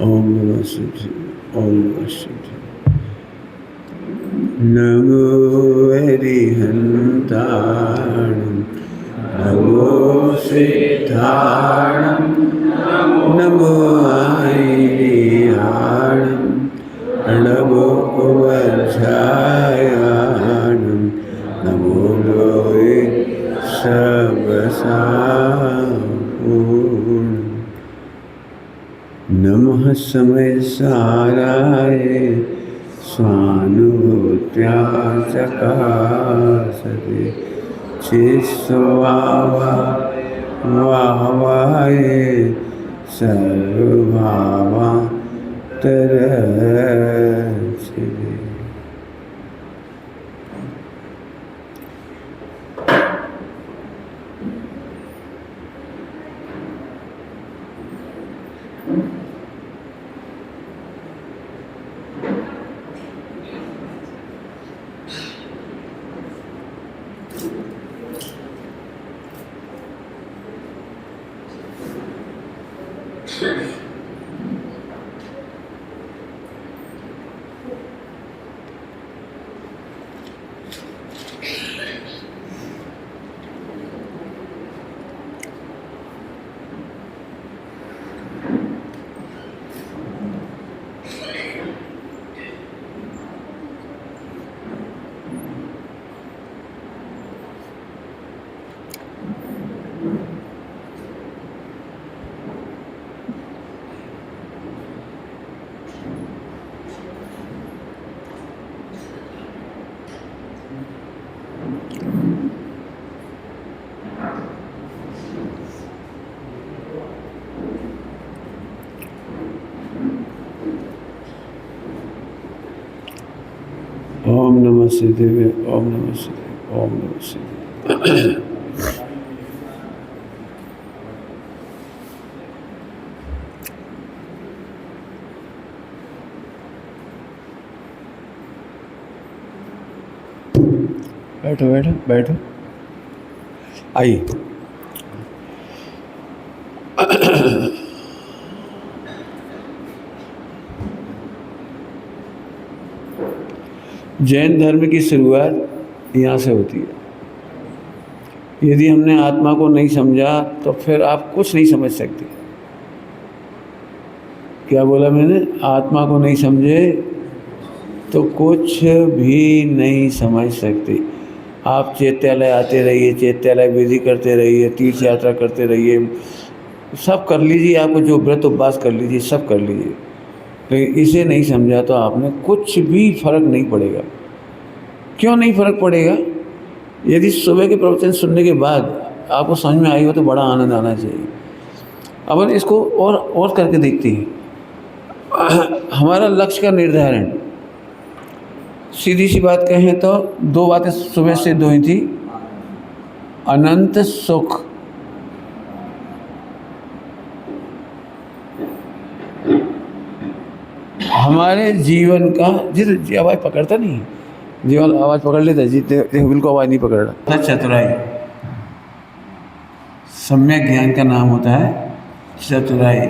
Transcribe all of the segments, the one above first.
ओम नमः शिवाय। ओम नमः शिवाय। नमो हरिहन्ताणं नमो सिद्धाणं नमो आयर्याणं नमो वज्रायाणं नमो लोये सर्वसापूर्णं नमः समय साराय स्वानुभूत्या चकासते चिस्वावाय सर्वभावान्तरचिते। ओम नमः शिवाय। ओम नमः शिवाय। ओम नमः शिवाय। बैठो बैठो बैठो, आइए। जैन धर्म की शुरुआत यहाँ से होती है। यदि हमने आत्मा को नहीं समझा तो फिर आप कुछ नहीं समझ सकते। क्या बोला मैंने? आत्मा को नहीं समझे तो कुछ भी नहीं समझ सकते। आप चैत्यालय आते रहिए, चैत्यालय विधि करते रहिए, तीर्थ यात्रा करते रहिए, सब कर लीजिए, आपको जो व्रत उपवास कर लीजिए, सब कर लीजिए, लेकिन इसे नहीं समझा तो आपने कुछ भी फर्क नहीं पड़ेगा। क्यों नहीं फर्क पड़ेगा? यदि सुबह के प्रवचन सुनने के बाद आपको समझ में आई हो तो बड़ा आनंद आना चाहिए। अब इसको और करके देखते हैं। हमारा लक्ष्य का निर्धारण, सीधी सी बात कहें तो दो बातें सुबह सिद्ध हुई थी। अनंत सुख, हमारे जीवन का, जी आवाज़ पकड़ता नहीं, जीवन आवाज़ पकड़ लेता है, जीते बिल्कुल आवाज़ नहीं पकड़ रहा। चतुराई, सम्यक ज्ञान का नाम होता है चतुराई।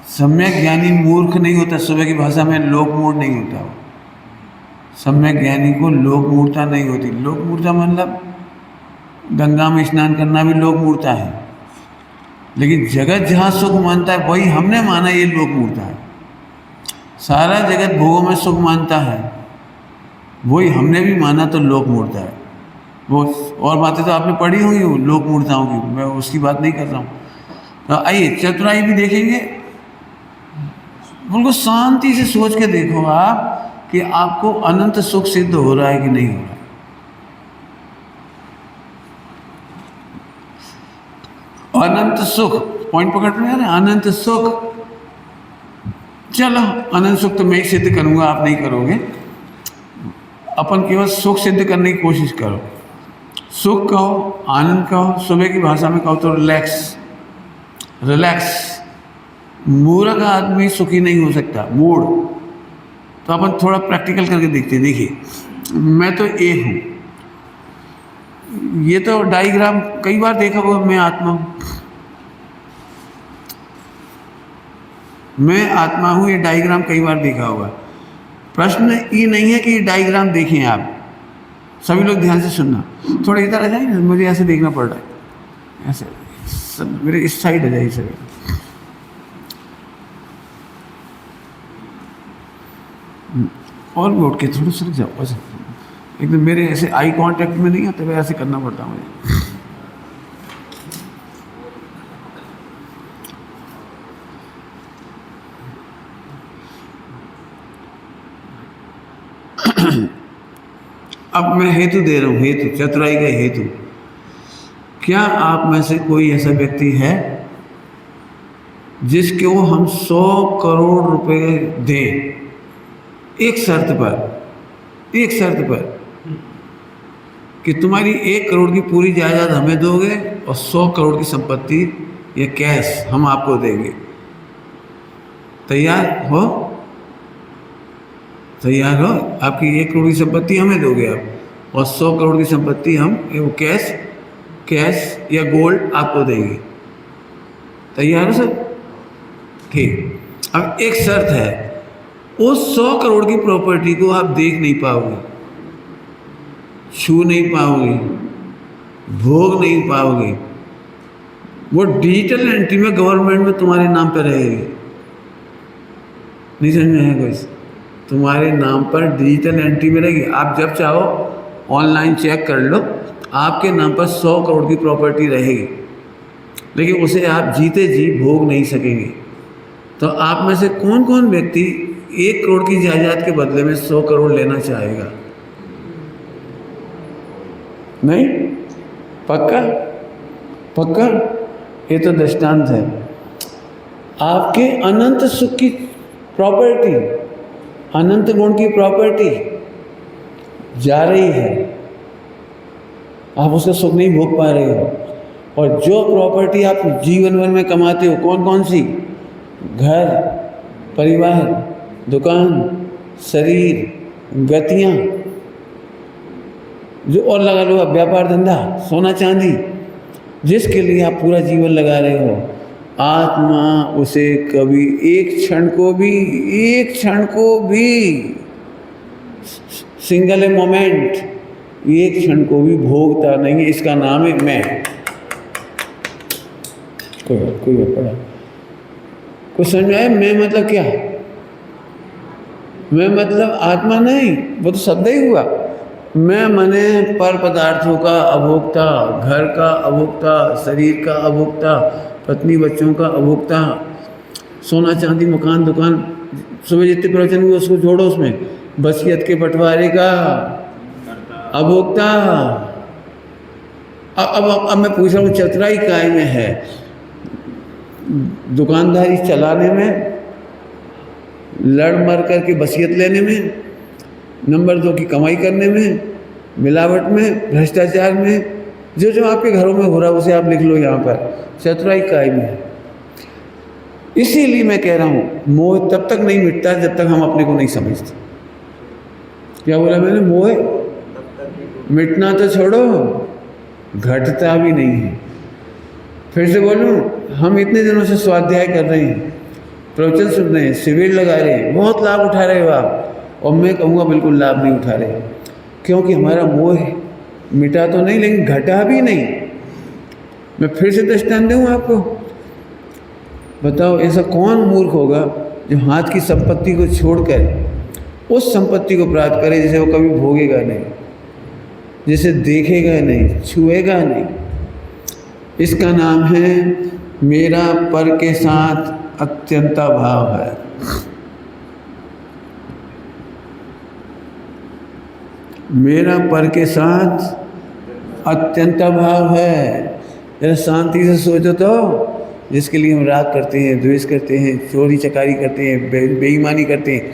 सम्यक ज्ञानी मूर्ख नहीं होता, सुबह की भाषा में लोक मूढ़ नहीं होता। सम्यक ज्ञानी को लोक मूढ़ता नहीं होती। लोक मूढ़ता मतलब गंगा में स्नान करना भी लोक मूढ़ता है, लेकिन जगत जहाँ सुख मानता है वही हमने माना ये लोक मूढ़ता है। सारा जगत भोगों में सुख मानता है, वही हमने भी माना तो लोक मूढ़ता है। वो और बातें तो आपने पढ़ी होंगी लोक मूढ़ताओं की, मैं उसकी बात नहीं कर रहा हूँ। तो आइए चतुराई भी देखेंगे। बिल्कुल शांति से सोच के देखो आप कि आपको अनंत सुख सिद्ध हो रहा है कि नहीं हो रहा। अनंत सुख, पॉइंट पकड़ रहे हैं ना? अनंत सुख, चलो अनंत सुख तो मैं ही सिद्ध करूंगा, आप नहीं करोगे। अपन केवल सुख सिद्ध करने की कोशिश करो। सुख कहो, आनंद कहो, सुबह की भाषा में कहो तो रिलैक्स। रिलैक्स। मूर्ख आदमी सुखी नहीं हो सकता, मूड। तो अपन थोड़ा प्रैक्टिकल करके देखते हैं। देखिए, मैं तो एक हूँ, ये तो डायग्राम कई बार देखा होगा, मैं आत्मा हूँ। मैं आत्मा हूँ, ये डायग्राम कई बार देखा होगा। प्रश्न ये नहीं है कि ये डायग्राम देखें आप, सभी लोग ध्यान से सुनना। थोड़ा इधर आ जाए ना, मुझे ऐसे देखना पड़ रहा है, ऐसे सब मेरे इस साइड आ जाइए सर। और भी उठ के थोड़ा सर जाओ, ऐसे एकदम मेरे ऐसे आई कांटेक्ट में नहीं आते, ऐसे करना पड़ता मुझे। अब मैं हेतु दे रहा हूँ, हेतु, चतुराई का हेतु। क्या आप में से कोई ऐसा व्यक्ति है जिसको हम 100 करोड़ रुपए दें, एक शर्त पर कि तुम्हारी 1 करोड़ की पूरी जायदाद हमें दोगे और 100 करोड़ की संपत्ति या कैश हम आपको देंगे? तैयार हो? तैयार हो? आपकी 1 करोड़ की संपत्ति हमें दोगे आप, और 100 करोड़ की संपत्ति हम वो कैश या गोल्ड आपको देंगे। तैयार हो सब? ठीक। अब एक शर्त है, उस 100 करोड़ की प्रॉपर्टी को आप देख नहीं पाओगे, छू नहीं पाओगे, भोग नहीं पाओगे। वो डिजिटल एंट्री में गवर्नमेंट में तुम्हारे नाम पर रहेगी। नहीं समझ में है कुछ? तुम्हारे नाम पर डिजिटल एंट्री में रहेगी। आप जब चाहो ऑनलाइन चेक कर लो, आपके नाम पर 100 करोड़ की प्रॉपर्टी रहेगी, लेकिन उसे आप जीते जी भोग नहीं सकेंगे। तो आप में से कौन कौन व्यक्ति 1 करोड़ की जायदाद के बदले में 100 करोड़ लेना चाहेगा? नहीं? पक्का? पक्का? ये तो दृष्टांत है। आपके अनंत सुख की प्रॉपर्टी, अनंत गुण की प्रॉपर्टी जा रही है, आप उसका सुख नहीं भोग पा रहे हो। और जो प्रॉपर्टी आप जीवन भर में कमाते हो, कौन कौन सी? घर, परिवार, दुकान, शरीर, गतियाँ, जो और लगा लो आप, व्यापार धंधा, सोना चांदी, जिसके लिए आप पूरा जीवन लगा रहे हो, आत्मा उसे कभी एक क्षण को भी सिंगल ए मोमेंट, एक क्षण को भी भोगता नहीं है। इसका नाम है मैं। कोई पढ़ा कुछ समझ में आया? मैं मतलब क्या? मैं मतलब आत्मा नहीं, वो तो शब्द ही हुआ। मैं मने पर पदार्थों का अभोक्ता, घर का अभोक्ता, शरीर का अभोक्ता, पत्नी बच्चों का अभोक्ता, सोना चांदी मकान दुकान, सुबह जितने प्रवचन हुए उसको जोड़ो, उसमें वसीयत के बंटवारे का अभोक्ता। अब मैं पूछ रहा हूँ, चतुराई काय में है? दुकानदारी चलाने में, लड़ मर करके वसीयत लेने में, नंबर 2 की कमाई करने में, मिलावट में, भ्रष्टाचार में, जो आपके घरों में हो रहा है उसे आप लिख लो यहाँ पर। चतुराई काय में है। इसीलिए मैं कह रहा हूँ, मोह तब तक नहीं मिटता जब तक हम अपने को नहीं समझते। क्या बोला मैंने? मोह मिटना तो छोड़ो, घटता भी नहीं है। फिर से बोलूँ, हम इतने दिनों से स्वाध्याय कर रहे हैं, प्रवचन सुन रहे हैं, शिविर लगा रहे हैं, बहुत लाभ उठा रहे हो आप, और मैं कहूँगा बिल्कुल लाभ नहीं उठा रहे, क्योंकि हमारा मोह मिटा तो नहीं, लेकिन घटा भी नहीं। मैं फिर से दृष्टांत दूँ आपको। बताओ, ऐसा कौन मूर्ख होगा जो हाथ की संपत्ति को छोड़कर उस संपत्ति को प्राप्त करे जिसे वो कभी भोगेगा नहीं, जिसे देखेगा नहीं, छुएगा नहीं। इसका नाम है मेरा पर के साथ अत्यंता भाव है। मेरा पर के साथ अत्यंता भाव है। जरा शांति से सोचो तो, जिसके लिए हम राग करते हैं, द्वेष करते हैं, चोरी चकारी करते हैं, बेईमानी करते हैं,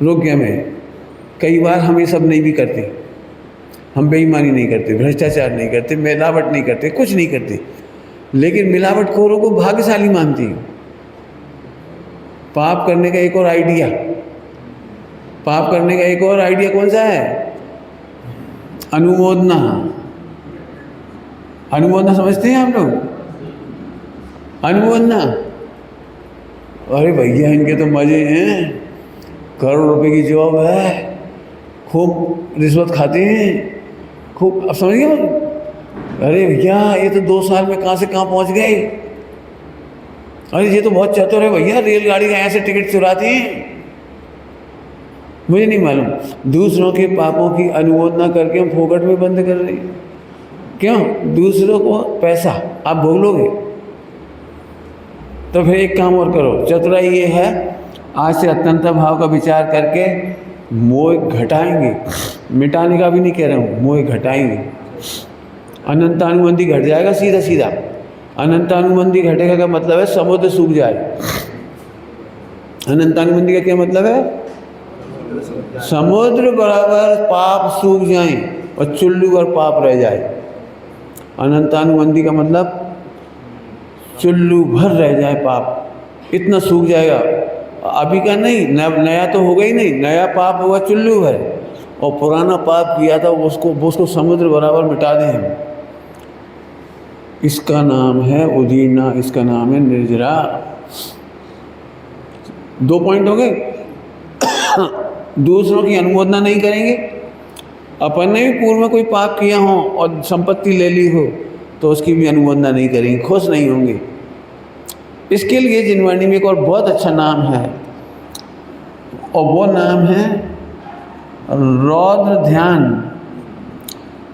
रुक गया मैं। कई बार हम ये सब नहीं भी करते, हम बेईमानी नहीं करते, भ्रष्टाचार नहीं करते, मिलावट नहीं करते, कुछ नहीं करते, लेकिन मिलावटखोरों को भाग्यशाली मानती हूँ। पाप करने का एक और आइडिया, पाप करने का एक और आइडिया कौन सा है? अनुमोदना। अनुमोदना समझते हैं आप लोग? अनुमोदना अरे भैया इनके तो मज़े हैं, करोड़ रुपए की जॉब है, खूब रिश्वत खाते हैं, खूब। अब समझ गए? अरे भैया ये तो 2 साल में कहाँ से कहाँ पहुँच गए। अरे ये तो बहुत चतुर है भैया, रेलगाड़ी का ऐसे टिकट चुराती हैं। मुझे नहीं मालूम, दूसरों के पापों की अनुमोदना करके हम फोकट में बंद कर रहे हैं। क्यों? दूसरों को पैसा आप भोग लोगे। तो फिर एक काम और करो, चतुराई ये है, आज से अत्यंत भाव का विचार करके मोह घटाएंगे, मिटाने का भी नहीं कह रहा हूँ, मोह घटाएंगे। अनंतानुबंधी घट जाएगा सीधा सीधा। अनंतानुबंधी घटेगा का मतलब है समुद्र सूख जाए। अनंतानुबंधी का क्या मतलब है? समुद्र बराबर पाप सूख जाए और चुल्लू भर पाप रह जाए। अनंतानुबंधी का मतलब चुल्लू भर रह जाए पाप, इतना सूख जाएगा। अभी का नहीं, नया तो होगा ही नहीं, नया पाप होगा चुल्लू भर, और पुराना पाप किया था उसको समुद्र बराबर मिटा दें हम। इसका नाम है उदीना, इसका नाम है निर्जरा। 2 पॉइंट हो गए। दूसरों की अनुमोदना नहीं करेंगे। अपन ने भी पूर्व में कोई पाप किया हो और संपत्ति ले ली हो तो उसकी भी अनुमोदना नहीं करेंगे, खुश नहीं होंगे। इसके लिए जिनवाणी में एक और बहुत अच्छा नाम है, और वो नाम है रौद्र ध्यान।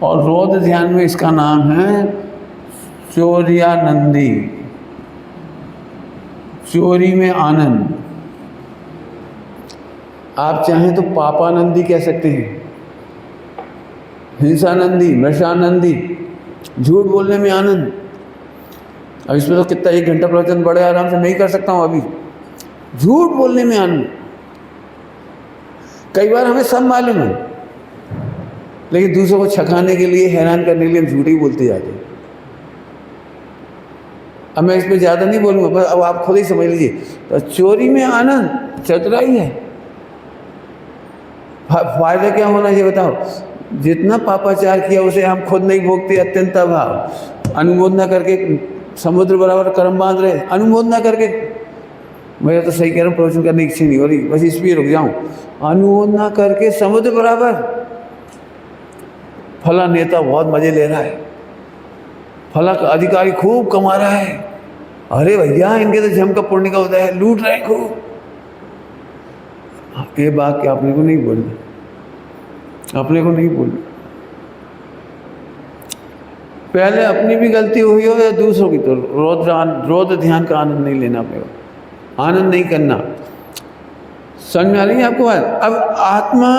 और रौद्र ध्यान में इसका नाम है चौर्यानंदी, चोरी में आनंद। आप चाहें तो पापानंदी कह सकते हैं, हिंसानंदी, नशानंदी, झूठ बोलने में आनंद। अब इसमें तो कितना 1 घंटा प्रवचन बड़े आराम से नहीं कर सकता हूँ अभी। झूठ बोलने में आनंद। कई बार हमें सब मालूम है, लेकिन दूसरों को छकाने के लिए, हैरान करने के लिए हम झूठ ही बोलते जाते हैं। अब मैं इस पर ज़्यादा नहीं बोलूँगा, बस अब आप खुद ही समझ लीजिए। तो चोरी में आनंद चतुराई है। फायदा क्या होना चाहिए बताओ? जितना पापाचार किया उसे हम खुद नहीं भोगते, अत्यंत भाव अनुमोदना करके समुद्र बराबर कर्म बांध रहे, अनुमोदना करके। मैं तो सही कह रहा हूँ, प्रवचन करने की इच्छा नहीं हो रही, बस इस पर रुक जाऊँ। अनुमोदना करके समुद्र बराबर। फला नेता बहुत मजे ले रहा है, फला का अधिकारी खूब कमा रहा है, अरे भैया इनके तो जम का पुण्य का उदय है, लूट रहे हैं खूब। ये बात क्या अपने को नहीं बोलना, अपने को नहीं बोलना। पहले अपनी भी गलती हुई हो या दूसरों की, तो रौद्र ध्यान का आनंद नहीं लेना पड़ेगा, आनंद नहीं करना। समझ में आ रही है आपको बात? अब आत्मा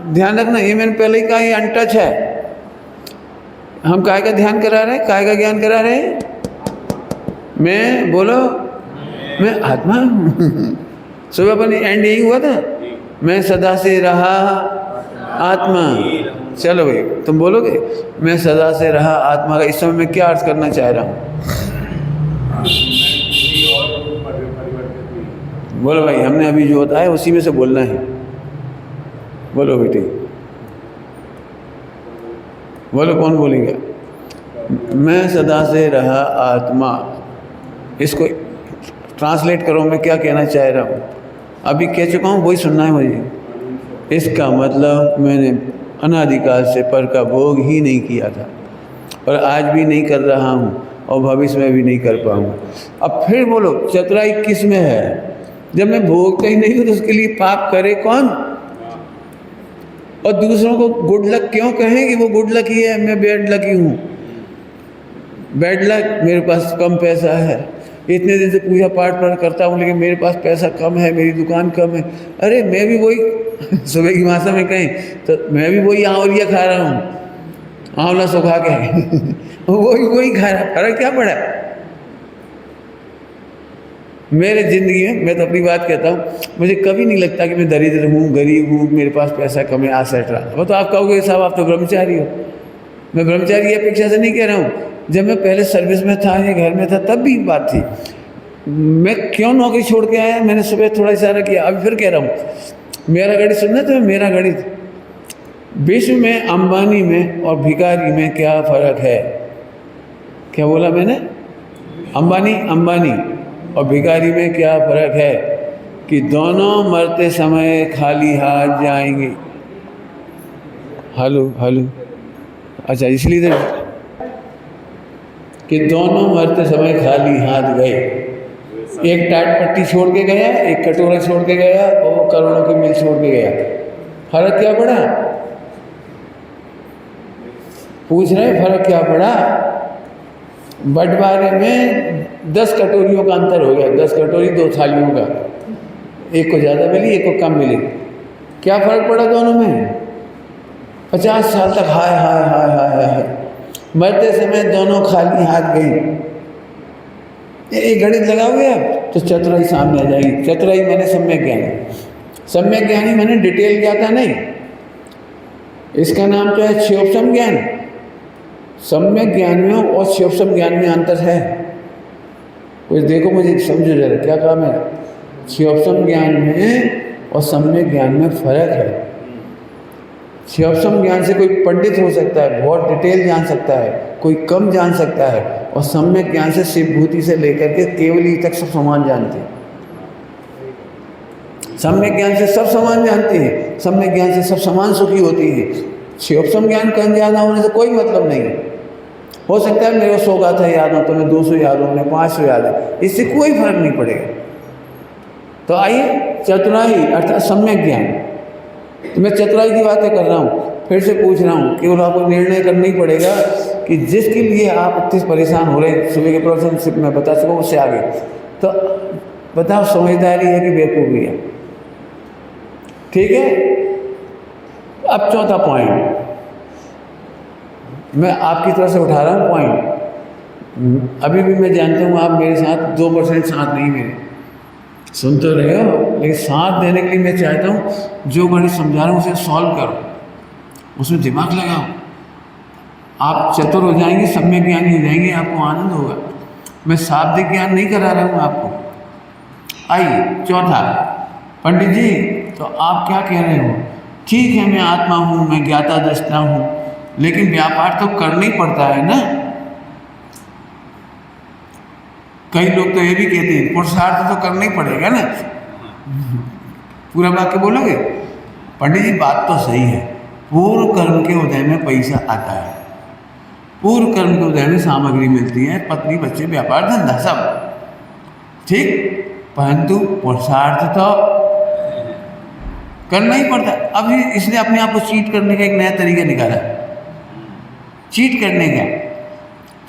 ध्यान रखना, ये मैंने पहले ही कहा, ये अनटच है। हम काय का ध्यान करा रहे हैं, काय का ज्ञान करा रहे हैं? मैं बोलो, मैं आत्मा हूँ। सुबह अपन एंड यही हुआ था, मैं सदा से रहा आत्मा। चलो भाई तुम बोलोगे, मैं सदा से रहा आत्मा का इस समय मैं क्या अर्थ करना चाह रहा हूँ? बोलो भाई, हमने अभी जो बताया उसी में से बोलना है। बोलो बेटी, बोलो कौन बोलेगा? मैं सदा से रहा आत्मा, इसको ट्रांसलेट करो, मैं क्या कहना चाह रहा हूँ। अभी कह चुका हूँ, वही सुनना है मुझे। इसका मतलब मैंने अनादिकाल से पर का भोग ही नहीं किया था, और आज भी नहीं कर रहा हूँ, और भविष्य में भी नहीं कर पाऊँ। अब फिर बोलो, चतुराई किस में है? जब मैं भोगता ही नहीं हूँ तो उसके लिए पाप करे कौन? और दूसरों को गुड लक क्यों कहें कि वो गुड लक ही है, मैं बैड लकी हूँ। बैड लक, मेरे पास कम पैसा है, इतने दिन से पूजा पाठ करता हूँ लेकिन मेरे पास पैसा कम है, मेरी दुकान कम है। अरे मैं भी वही सुबह की भाषा में कहें तो मैं भी वही आंवलिया खा रहा हूँ, आंवला सुखा के वही खा रहा, फर्क क्या पड़ा? मेरे ज़िंदगी में, मैं तो अपनी बात कहता हूँ, मुझे कभी नहीं लगता कि मैं दरिद्र हूँ, गरीब हूँ, मेरे पास पैसा कम है, सेट रहा। वो तो आप कहोगे साहब आप तो ब्रह्मचारी हो। मैं ब्रह्मचारी अपेक्षा से नहीं कह रहा हूँ। जब मैं पहले सर्विस में था या घर में था तब भी बात थी। मैं क्यों नौकरी छोड़ के आया, मैंने सुबह थोड़ा इशारा किया, अभी फिर कह रहा हूँ। मेरा गणित सुनना तो मेरा गणित, विश्व में अंबानी में और भिखारी में क्या फ़र्क है? क्या बोला मैंने? अंबानी और भिखारी में क्या फ़र्क है? कि दोनों मरते समय खाली हाथ जाएंगे। हेलो हेलो, अच्छा इसलिए तो कि दोनों मरते समय खाली हाथ गए। एक टाट पट्टी छोड़ के गया, एक कटोरा छोड़ के गया, और वो करोड़ों की मिल छोड़ के गया। फर्क क्या पड़ा? पूछ रहे फर्क क्या पड़ा? बंटवारे में 10 कटोरियों का अंतर हो गया। 10 कटोरी 2 थालियों का, एक को ज़्यादा मिली, एक को कम मिली। क्या फर्क पड़ा दोनों में? 50 साल तक हाय हाय हाय हाय हाय, मरते समय दोनों खाली हाथ गए। एक गणित लगाओगे आप तो चतुराई सामने आ जाएगी। चतुराई मैंने सम्यक ज्ञानी, सम्यक ज्ञानी मैंने डिटेल ज्ञाता नहीं, इसका नाम तो है क्षयोपम ज्ञान। सम्यक ज्ञान में और क्षयोपम ज्ञान में अंतर है। कुछ देखो, मुझे समझो जरा क्या कहा मैंने। क्षयोपम ज्ञान में और सम्यक ज्ञान में फर्क है। क्षयोपम ज्ञान से कोई पंडित हो सकता है, बहुत डिटेल जान सकता है, कोई कम जान सकता है, और सम्यक ज्ञान से शिवभूति से लेकर के केवली तक सब समान जानते हैं। सम्यक ज्ञान से सब समान जानते हैं, सम्यक ज्ञान से सब समान सुखी होती है। क्षयोपम ज्ञान कम ज्यादा होने से कोई मतलब नहीं है। हो सकता है मेरे को 100 गाथा याद हो, तुम्हें 200 याद हो, उन्हें 500 याद है, इससे कोई फर्क नहीं पड़ेगा। तो आइए, चतुराई अर्थात सम्यक ज्ञान। तो मैं चतुराई की बातें कर रहा हूँ, फिर से पूछ रहा हूँ, केवल आपको निर्णय करना ही पड़ेगा कि जिसके लिए आप इतने परेशान हो रहे हैं। सुबह के प्रोफेशनशिप में बता सको, उससे आगे तो बताओ समझदारी है कि बेवकूफ़ी है? ठीक है। अब चौथा पॉइंट मैं आपकी तरफ से उठा रहा हूँ पॉइंट। अभी भी मैं जानता हूँ आप मेरे साथ 2% साथ नहीं मेरे, सुन तो रहे हो, लेकिन साथ देने के लिए मैं चाहता हूँ जो गणित समझा रहा हूँ उसे सॉल्व करो, उसमें दिमाग लगाओ। आप चतुर हो जाएंगे, सम्यक ज्ञानी हो जाएंगे, आपको आनंद होगा। मैं शाब्दिक ज्ञान नहीं करा रहा हूँ आपको। आइए चौथा, पंडित जी तो आप क्या कह रहे हो? ठीक है, मैं आत्मा हूँ, मैं ज्ञाता दृष्टा हूँ, लेकिन व्यापार तो करना ही पड़ता है ना। कई लोग तो ये भी कहते हैं पुरुषार्थ तो करना ही पड़ेगा ना। पूरा वाक्य बोलोगे? पंडित जी बात तो सही है, पूर्व कर्म के उदय में पैसा आता है, पूर्व कर्म के उदय में सामग्री मिलती है, पत्नी बच्चे व्यापार धंधा सब ठीक, परंतु पुरुषार्थ तो करना ही पड़ता है। अभी इसलिए अपने आप को चीट करने का एक नया तरीका निकाला। चीट करने का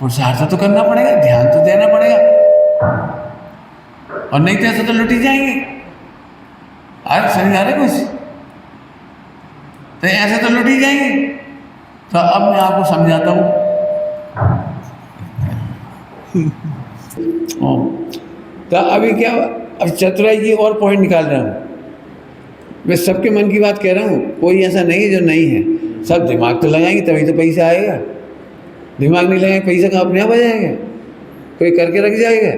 पुरुषार्थ तो करना पड़ेगा, ध्यान तो देना पड़ेगा, और नहीं तो ऐसे तो लुट ही जाएंगे। आज समझ आ रहे कुछ? तो ऐसे तो लुट ही जाएंगे। तो अब मैं आपको समझाता हूँ। तो अभी क्या, अब चतुराई की और पॉइंट निकाल रहा हूँ। मैं सबके मन की बात कह रहा हूँ, कोई ऐसा नहीं है जो नहीं है। सब दिमाग तो लगाएंगे तभी तो पैसा आएगा। दिमाग नहीं लगाएंगे पैसा कहाँ अपने आप आ जाएगा? कोई करके रख जाएगा।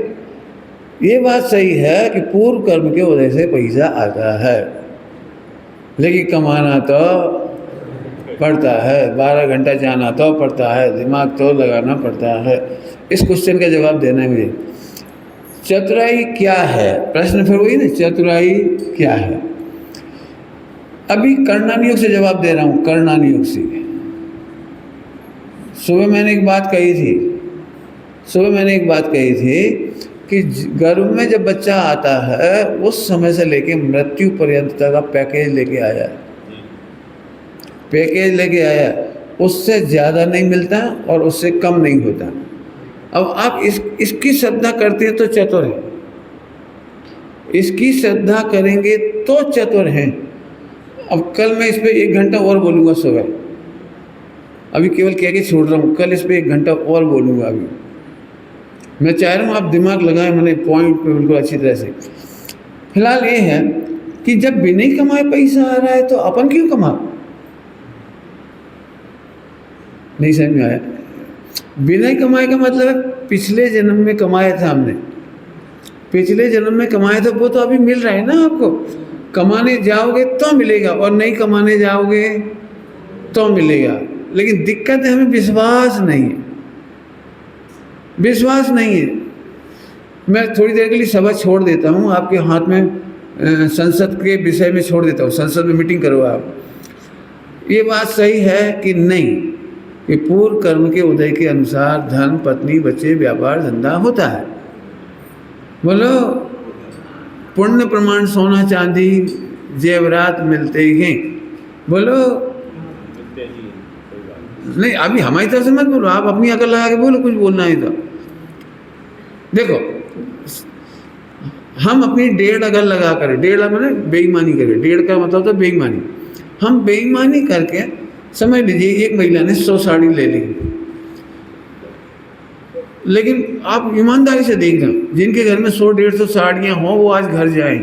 ये बात सही है कि पूर्व कर्म के वजह से पैसा आता है, लेकिन कमाना तो पड़ता है, 12 घंटा जाना तो पड़ता है, दिमाग तो लगाना पड़ता है। इस क्वेश्चन का जवाब देना है मुझे। चतुराई क्या है? प्रश्न फिर वही ना, चतुराई क्या है? अभी कर्णानी योग से जवाब दे रहा हूँ, कर्णानी योग से। सुबह मैंने एक बात कही थी कि गर्भ में जब बच्चा आता है उस समय से लेके मृत्यु पर्यंत तक आप पैकेज लेके आया, उससे ज़्यादा नहीं मिलता और उससे कम नहीं होता। अब आप इसकी श्रद्धा करते हैं तो चतुर हैं, इसकी श्रद्धा करेंगे तो चतुर हैं। अब कल मैं इस पर 1 घंटा और बोलूँगा सुबह, अभी केवल कह के छोड़ रहा हूँ, कल इस पर 1 घंटा और बोलूँगा। अभी मैं चाह रहा हूँ आप दिमाग लगाएं, मैंने पॉइंट पे बिल्कुल अच्छी तरह से। फिलहाल ये है कि जब बिना ही कमाए पैसा आ रहा है तो अपन क्यों कमा? नहीं समझ में आया? बिना ही कमाए का मतलब है पिछले जन्म में कमाया था हमने, पिछले जन्म में कमाया था, वो तो अभी मिल रहा है ना आपको। कमाने जाओगे तो मिलेगा और नहीं कमाने जाओगे तो मिलेगा। लेकिन दिक्कत है हमें विश्वास नहीं है, विश्वास नहीं है। मैं थोड़ी देर के लिए सभा छोड़ देता हूँ, आपके हाथ में संसद के विषय में छोड़ देता हूँ, संसद में मीटिंग करो आप। ये बात सही है कि नहीं कि पूर्व कर्म के उदय के अनुसार धन, पत्नी, बच्चे, व्यापार, धंधा होता है? बोलो। पुण्य प्रमाण सोना चांदी जेवरात मिलते हैं। बोलो। नहीं, अभी हमारी तरफ से मत बोलो, आप अपनी अकल लगा के बोलो, कुछ बोलना है तो। देखो, हम अपनी 1.5 अकल लगा कर, 1.5 मैंने बेईमानी करे, 1.5 का मतलब तो बेईमानी, हम बेईमानी करके समझ लीजिए एक महिला ने 100 साड़ी ले ली। लेकिन आप ईमानदारी से देखना, जिनके घर में 100-150 साड़ियाँ हों वो आज घर जाएं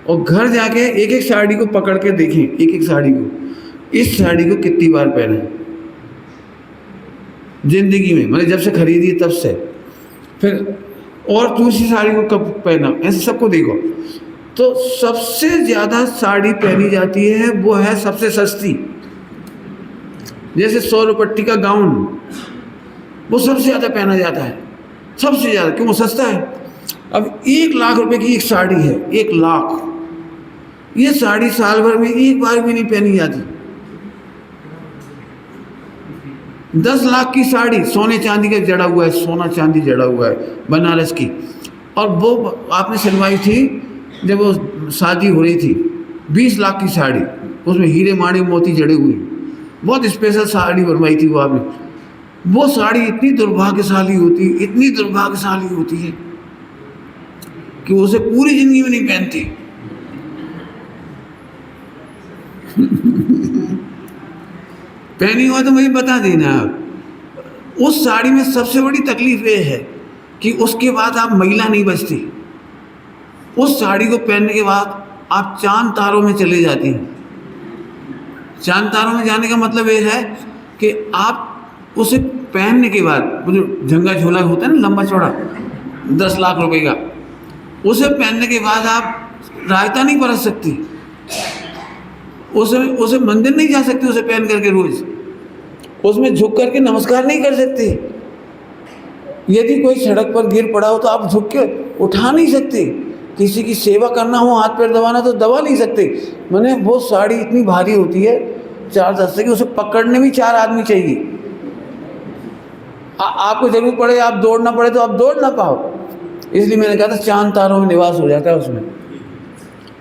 और घर जाके एक एक साड़ी को पकड़ के देखें, एक एक साड़ी को, इस साड़ी को कितनी बार पहने जिंदगी में, मतलब जब से खरीदी तब से, फिर और दूसरी साड़ी को कब पहना, ऐसे सबको देखो। तो सबसे ज़्यादा साड़ी पहनी जाती है वो है सबसे सस्ती, जैसे 100 रुपट्टी का गाउन, वो सबसे ज़्यादा पहना जाता है, सबसे ज़्यादा, क्यों? वो सस्ता है। अब 1 लाख रुपए की एक साड़ी है, 1 लाख, ये साड़ी साल भर में एक बार भी नहीं पहनी जाती। 10 लाख की साड़ी सोने चांदी का जड़ा हुआ है, सोना चांदी जड़ा हुआ है बनारस की, और वो आपने सिलवाई थी जब वो शादी हो रही थी, 20 लाख की साड़ी, उसमें हीरे माणे मोती जड़े हुए, बहुत स्पेशल साड़ी बनवाई थी वो आपने। वो साड़ी इतनी दुर्भाग्यशाली होती, इतनी दुर्भाग्यशाली होती है कि उसे पूरी जिंदगी में नहीं पहनती। पहनी हुआ तो मुझे बता देना आप। उस साड़ी में सबसे बड़ी तकलीफ ये है कि उसके बाद आप महिला नहीं बचती। उस साड़ी को पहनने के बाद आप चांद तारों में चले जाती हैं। चांद तारों में जाने का मतलब ये है कि आप उसे पहनने के बाद, वो जो झंगा झोला होता है ना लंबा चौड़ा 10 लाख रुपए का, उसे पहनने के बाद आप रायता नहीं परस सकती, उसे मंदिर नहीं जा सकती, उसे पहन करके रोज उसमें झुक करके नमस्कार नहीं कर सकती। यदि कोई सड़क पर गिर पड़ा हो तो आप झुक के उठा नहीं सकते। किसी की सेवा करना हो, हाथ पैर दबाना, तो दबा नहीं सकते। मैंने वो साड़ी इतनी भारी होती है 4 दस्ते की, उसे पकड़ने में 4 आदमी चाहिए। आपको जरूरत पड़े, आप दौड़ना पड़े तो आप दौड़ ना पाओ। इसलिए मैंने कहा था चांद तारों में निवास हो जाता है उसमें,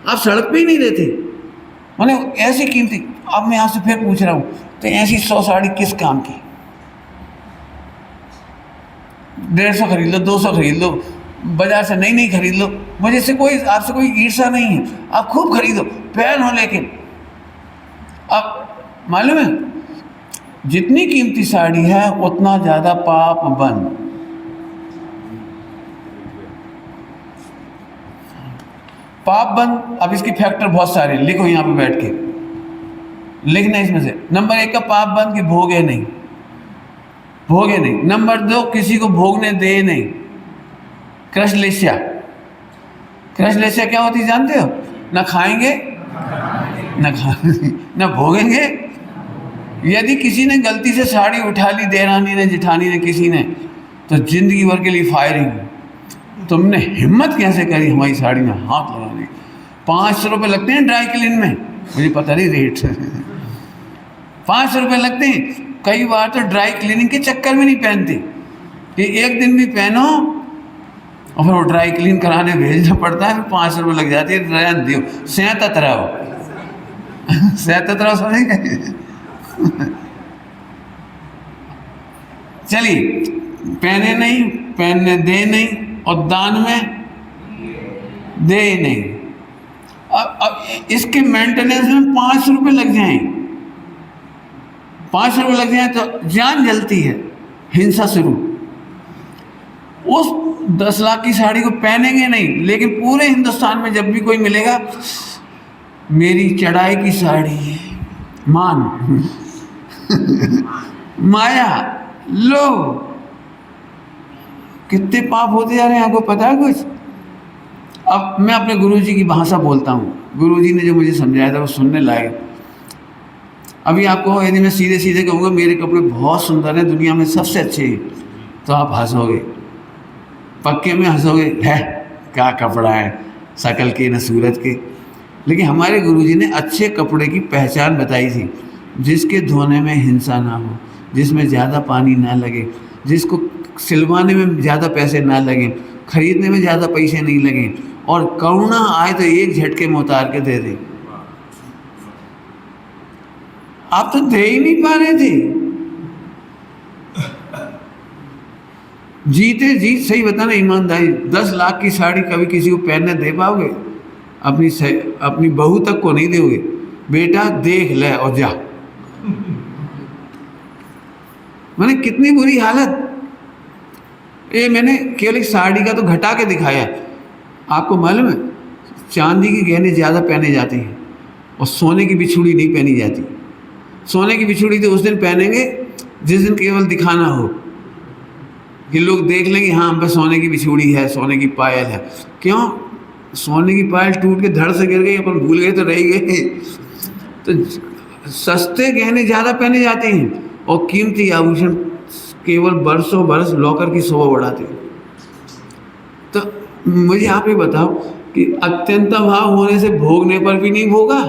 आप सड़क पे ही नहीं रहते। मैंने ऐसी कीमती, अब मैं आपसे फिर पूछ रहा हूँ, तो ऐसी 100 साड़ी किस काम की? 150 खरीद लो, 200 खरीद लो, बाजार से नहीं खरीद लो, मुझे से कोई, आपसे कोई ईर्ष्या नहीं है, आप खूब खरीदो, पहनो। लेकिन अब मालूम है, जितनी कीमती साड़ी है उतना ज़्यादा पाप बंद। पाप बंद। अब इसकी फैक्टर बहुत सारे, लिखो यहाँ पे बैठ के, लिखना इसमें से। नंबर 1 का पाप बंद कि भोगे नहीं, भोगे नहीं। नंबर 2, किसी को भोगने दे नहीं, कृष्णलेस्या। कृष्णलेस्या क्या होती है जानते हो? ना खाएंगे ना भोगेंगे। यदि किसी ने गलती से साड़ी उठा ली, देरानी ने, जेठानी ने, किसी ने, तो जिंदगी भर के लिए फायरिंग। तुमने हिम्मत कैसे करी हमारी साड़ी में हाथ लगाने? 500 रुपये लगते हैं ड्राई क्लीन में, मुझे पता नहीं रेट 500 रुपये लगते हैं। कई बार तो ड्राई क्लीनिंग के चक्कर में नहीं पहनते कि एक दिन भी पहनो और फिर वो ड्राई क्लीन कराने भेजना पड़ता है, फिर 500 रुपये लग जाती है। रहन दियो, सैंतत रहो समझेंगे। चलिए, पहने नहीं, पहनने दे नहीं, और दान में दे नहीं। अब इसके मेंटेनेंस में 500 रुपये लग जाएं, 500 रुपये लग जाए तो जान जलती है, हिंसा शुरू। उस 10 लाख की साड़ी को पहनेंगे नहीं, लेकिन पूरे हिंदुस्तान में जब भी कोई मिलेगा, मेरी चढ़ाई की साड़ी है, मान माया लो। कितने पाप होते जा रहे हैं, आपको पता है कुछ? अब मैं अपने गुरुजी की भाषा बोलता हूँ। गुरुजी ने जो मुझे समझाया था वो सुनने लायक। अभी आपको यदि मैं सीधे सीधे कहूँगा मेरे कपड़े बहुत सुंदर हैं, दुनिया में सबसे अच्छे हैं, तो आप हंसोगे, पक्के में हंसोगे, है क्या कपड़ा है, शकल के न सूरत के। लेकिन हमारे गुरुजी ने अच्छे कपड़े की पहचान बताई थी, जिसके धोने में हिंसा ना हो, जिसमें ज़्यादा पानी ना लगे, जिसको सिलवाने में ज़्यादा पैसे ना लगें, खरीदने में ज़्यादा पैसे नहीं लगें, और करुणा आए तो एक झटके में उतार के दे दें। आप तो दे ही नहीं पा रहे थे। जीते जी सही बताना ईमानदारी, 10 लाख की साड़ी कभी किसी को पहनने दे पाओगे? अपनी बहू तक को नहीं दोगे। बेटा देख ले और जा। मैंने कितनी बुरी हालत। ये मैंने केवल एक साड़ी का तो घटा के दिखाया। आपको मालूम है चांदी के गहने ज़्यादा पहने जाते हैं और सोने की बिछुड़ी नहीं पहनी जाती। सोने की बिछुड़ी तो उस दिन पहनेंगे जिस दिन केवल दिखाना हो कि लोग देख लेंगे हाँ हम पे सोने की बिछुड़ी है, सोने की पायल है। क्यों? सोने की पायल टूट के धड़ से गिर गई, अपन भूल गए तो रह गए। तो सस्ते गहने ज़्यादा पहने जाते हैं और कीमती आभूषण केवल बरसों बरस लॉकर की शोभा बढ़ाते हैं। तो मुझे आप ये बताओ कि अत्यंत भाव होने से भोगने पर भी नहीं भोगा,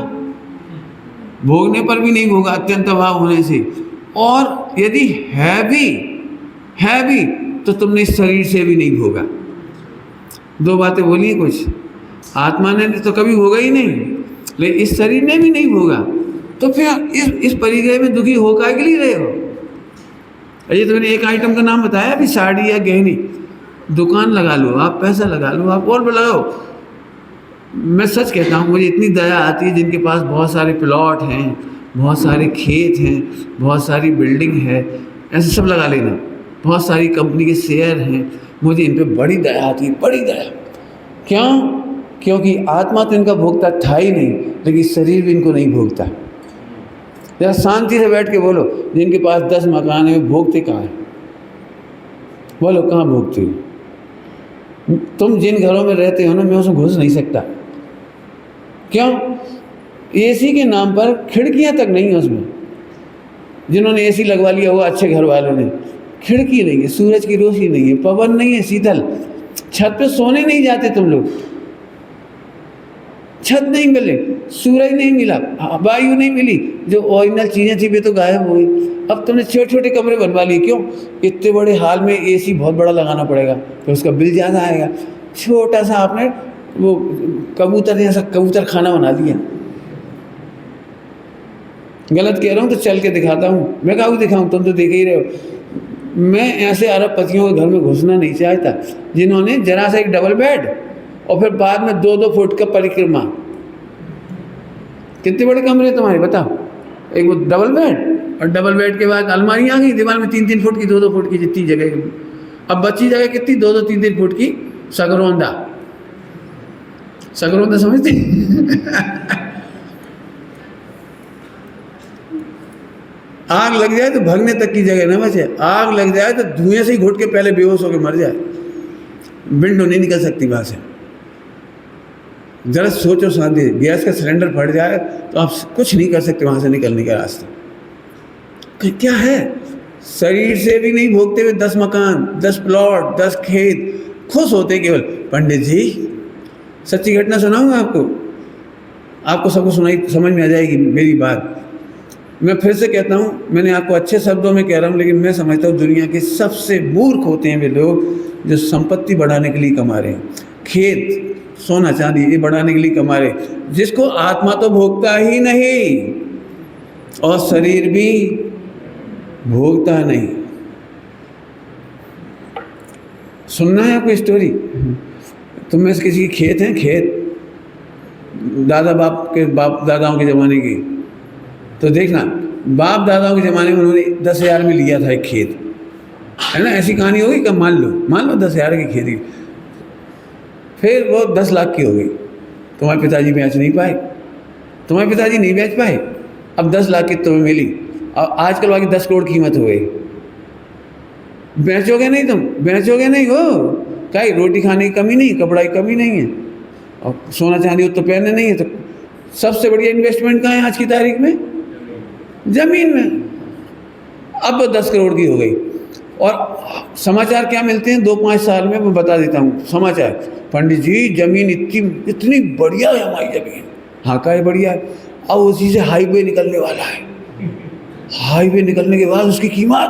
भोगने पर भी नहीं भोगा अत्यंत भाव होने से। और यदि है भी तो तुमने इस शरीर से भी नहीं भोगा। दो बातें बोली हैं कुछ। आत्मा ने तो कभी भोगा ही नहीं, लेकिन इस शरीर ने भी नहीं भोगा। तो फिर इस परिग्रह में दुखी होकर के लिए रहे हो। ये तो मैंने एक आइटम का नाम बताया अभी, साड़ी या गहनी। दुकान लगा लो आप, पैसा लगा लो आप, और लगाओ। मैं सच कहता हूँ, मुझे इतनी दया आती है जिनके पास बहुत सारे प्लॉट हैं, बहुत सारे खेत हैं, बहुत सारी बिल्डिंग है, ऐसे सब लगा लेना। बहुत सारी कंपनी के शेयर हैं, मुझे इन पे बड़ी दया आती है, बड़ी दया। क्यों? क्योंकि आत्मा तो इनका भोगता था ही नहीं, लेकिन शरीर भी इनको नहीं भोगता। जरा शांति से बैठ के बोलो, जिनके पास 10 मकान है भोगते कहाँ हैं? बोलो कहाँ भोगते हो? तुम जिन घरों में रहते हो ना, मैं उसमें घुस नहीं सकता। क्यों? एसी के नाम पर खिड़कियां तक नहीं है उसमें। जिन्होंने एसी लगवा लिया हुआ अच्छे घर वालों ने, खिड़की नहीं है, सूरज की रोशनी नहीं है, पवन नहीं है शीतल, छत पे सोने नहीं जाते तुम लोग। छत नहीं मिले, सूरज नहीं मिला, वायु नहीं मिली, जो ओरिजिनल चीज़ें थी वे तो गायब हो गई। अब तुमने छोटे छोटे कमरे बनवा लिए। क्यों? इतने बड़े हाल में एसी बहुत बड़ा लगाना पड़ेगा, तो उसका बिल ज़्यादा आएगा। छोटा सा आपने वो कबूतर जैसा कबूतर खाना बना दिया। गलत कह रहा हूँ तो चल के दिखाता हूँ। मैं कहाँ दिखाऊँ, तुम तो देख ही रहे हो। मैं ऐसे अरबपतियों के घर में घुसना नहीं चाहता जिन्होंने जरा सा एक डबल बेड और फिर बाद में 2-2 फुट का परिक्रमा। कितने बड़े कमरे तुम्हारे बताओ? एक वो डबल बेड, और डबल बेड के बाद अलमारी आ गई दीवार में 3-3 फुट की, 2-2 फुट की, जितनी जगह। अब बची जगह कितनी? 2-2, 3-3 फुट की सगरोंदा। सगरोंदा समझते? आग लग जाए तो भगने तक की जगह ना बचे। आग लग जाए तो धुएं से ही घुट के पहले बेहोश होकर मर जाए। विंडो नहीं निकल सकती वहाँ से। जरा सोचो शांति, गैस का सिलेंडर फट जाए तो आप कुछ नहीं कर सकते वहाँ से निकलने का रास्ता। क्या है? शरीर से भी नहीं भोगते हुए 10 मकान, 10 प्लॉट, 10 खेत, खुश होते केवल। पंडित जी सच्ची घटना सुनाऊंगा आपको सबको सुनाई समझ में आ जाएगी मेरी बात। मैं फिर से कहता हूँ, मैंने आपको अच्छे शब्दों में कह रहा हूँ, लेकिन मैं समझता हूँ दुनिया के सबसे मूर्ख होते हैं वे लोग जो संपत्ति बढ़ाने के लिए कमा रहे हैं। खेत, सोना चांदी ये बढ़ाने के लिए कमा रहे, जिसको आत्मा तो भोगता ही नहीं और शरीर भी भोगता नहीं। सुनना है आपको स्टोरी? तुम में से किसी के खेत हैं? खेत बाप दादाओं के ज़माने की, तो देखना बाप दादाओं के ज़माने में उन्होंने 10,000 में लिया था एक खेत, है ना? ऐसी कहानी होगी कि मान लो 10,000 की खेती, फिर वो 10 लाख की हो गई। तुम्हारे पिताजी बेच नहीं पाए, तुम्हारे पिताजी नहीं बेच पाए। अब 10 लाख की तुम्हें मिली, और आजकल वाली 10 करोड़ कीमत हो गई। बेचोगे नहीं? तुम बेचोगे नहीं हो? क्या रोटी खाने की कमी नहीं, कपड़ा की कमी नहीं है, और सोना चांदी तो पहनने नहीं है। तो सबसे बढ़िया इन्वेस्टमेंट कहाँ है आज की तारीख में? ज़मीन में। अब 10 करोड़ की हो गई। और समाचार क्या मिलते हैं 2-5 साल में, मैं बता देता हूँ समाचार। पंडित जी जमीन इतनी बढ़िया है हमारी ज़मीन। हाँ का है बढ़िया है। अब उसी से हाईवे निकलने वाला है। हाईवे निकलने के बाद उसकी कीमत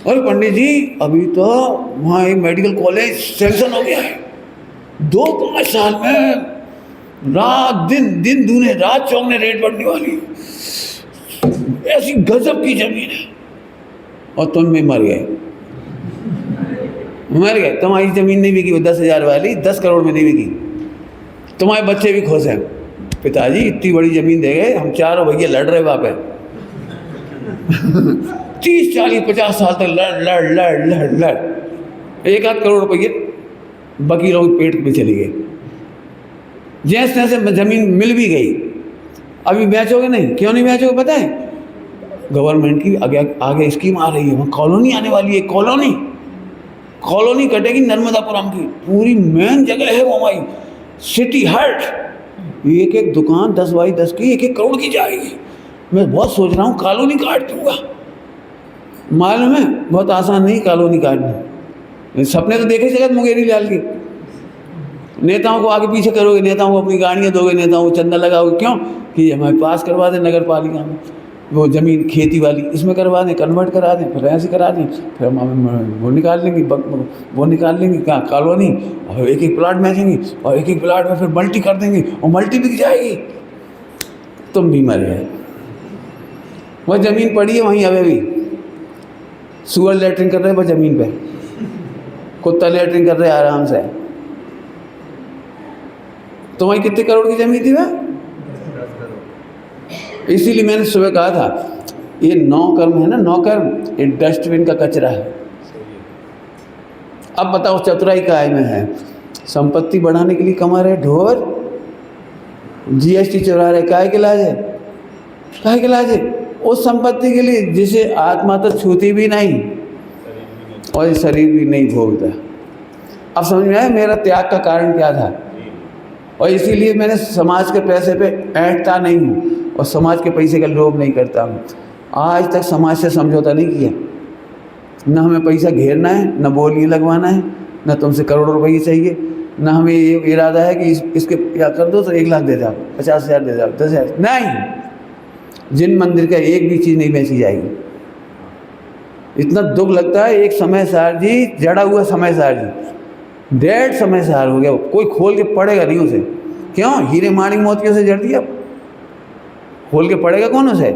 और पंडित जी अभी तो वहाँ एक मेडिकल कॉलेज सैंक्शन हो गया है। 2-5 साल में रात दिन दूने रात चौगने रेट बढ़ने वाली है। ऐसी गजब की जमीन है और तुम भी मर गए। तुम्हारी जमीन नहीं बिकी, वो 10,000 वाली 10 करोड़ में नहीं बिकी। तुम्हारे बच्चे भी खुश हैं, पिताजी इतनी बड़ी जमीन दे गए, हम चारों भैया लड़ रहे वहाँ पे 30, 40, 50 साल तक लड़ 1-8 करोड़ रुपये वकीलों के पेट में चली गई। जैसे तैसे जमीन मिल भी गई। अभी बेचोगे नहीं, क्यों नहीं बेचोगे पता है? गवर्नमेंट की आगे स्कीम आ रही है, वहाँ कॉलोनी आने वाली है। कॉलोनी कटेगी नर्मदापुरम की, पूरी मेन जगह है वो हमारी सिटी हार्ट। एक दुकान 10 बाई 10 की 1-1 करोड़ की जाएगी। मैं बहुत सोच रहा हूँ कॉलोनी काट दूंगा। मालूम है बहुत आसान नहीं कॉलोनी काटना। सपने तो देखे जगत मुंगेरी लाल के। नेताओं को आगे पीछे करोगे, नेताओं को अपनी गाड़ियाँ दोगे, नेताओं को चंदा लगाओगे, क्यों कि हमारे पास करवा दें नगर पालिका में वो ज़मीन खेती वाली, इसमें करवा दें, कन्वर्ट करा दें, फिर ऐसे करा दें, फिर हम वो निकाल लेंगे क्या कॉलोनी, और 1-1 प्लाट बेचेंगे और 1-1 प्लाट में फिर मल्टी कर देंगे और मल्टी बिक जाएगी। तुम भी मर गए। वह ज़मीन पड़ी है वहीं अभी भी। सुअर लेटरिन कर रहे हैं वह ज़मीन पे, कुत्ता लेटरिन कर रहे हैं आराम से। तुम्हारी कितने करोड़ की ज़मीन थी वह? इसीलिए मैंने सुबह कहा था ये 9 कर्म है ना, 9 कर्म, ये डस्टबिन का कचरा है। अब बताओ चतुराई काय में है? संपत्ति बढ़ाने के लिए कमा रहे ढोर, जीएसटी चुरा रहे, काय के लाज है? काय के लाज है? उस संपत्ति के लिए जिसे आत्मा तो छूती भी नहीं और शरीर भी नहीं भोगता। अब समझ में आया मेरा त्याग का कारण क्या था? और इसीलिए मैंने समाज के पैसे पे ऐंठता नहीं हूँ और समाज के पैसे का लोभ नहीं करता हूँ। आज तक समाज से समझौता नहीं किया। न हमें पैसा घेरना है, न बोलियाँ लगवाना है, न तुमसे करोड़ों रुपये चाहिए, न हमें ये इरादा है कि इसके क्या कर दो तो 1 लाख दे जाओ, 50,000 दे जाओ, 10,000 नहीं। जिन मंदिर का एक भी चीज़ नहीं बेची जाएगी। इतना दुख लगता है। एक समय सार जी जड़ा हुआ समय सार जी, डेढ़ समय सार हो गया, कोई खोल के पड़ेगा नहीं उसे। क्यों? हीरे माणिक मोतियों से जड़ दिया, खोल के पड़ेगा कौन उसे?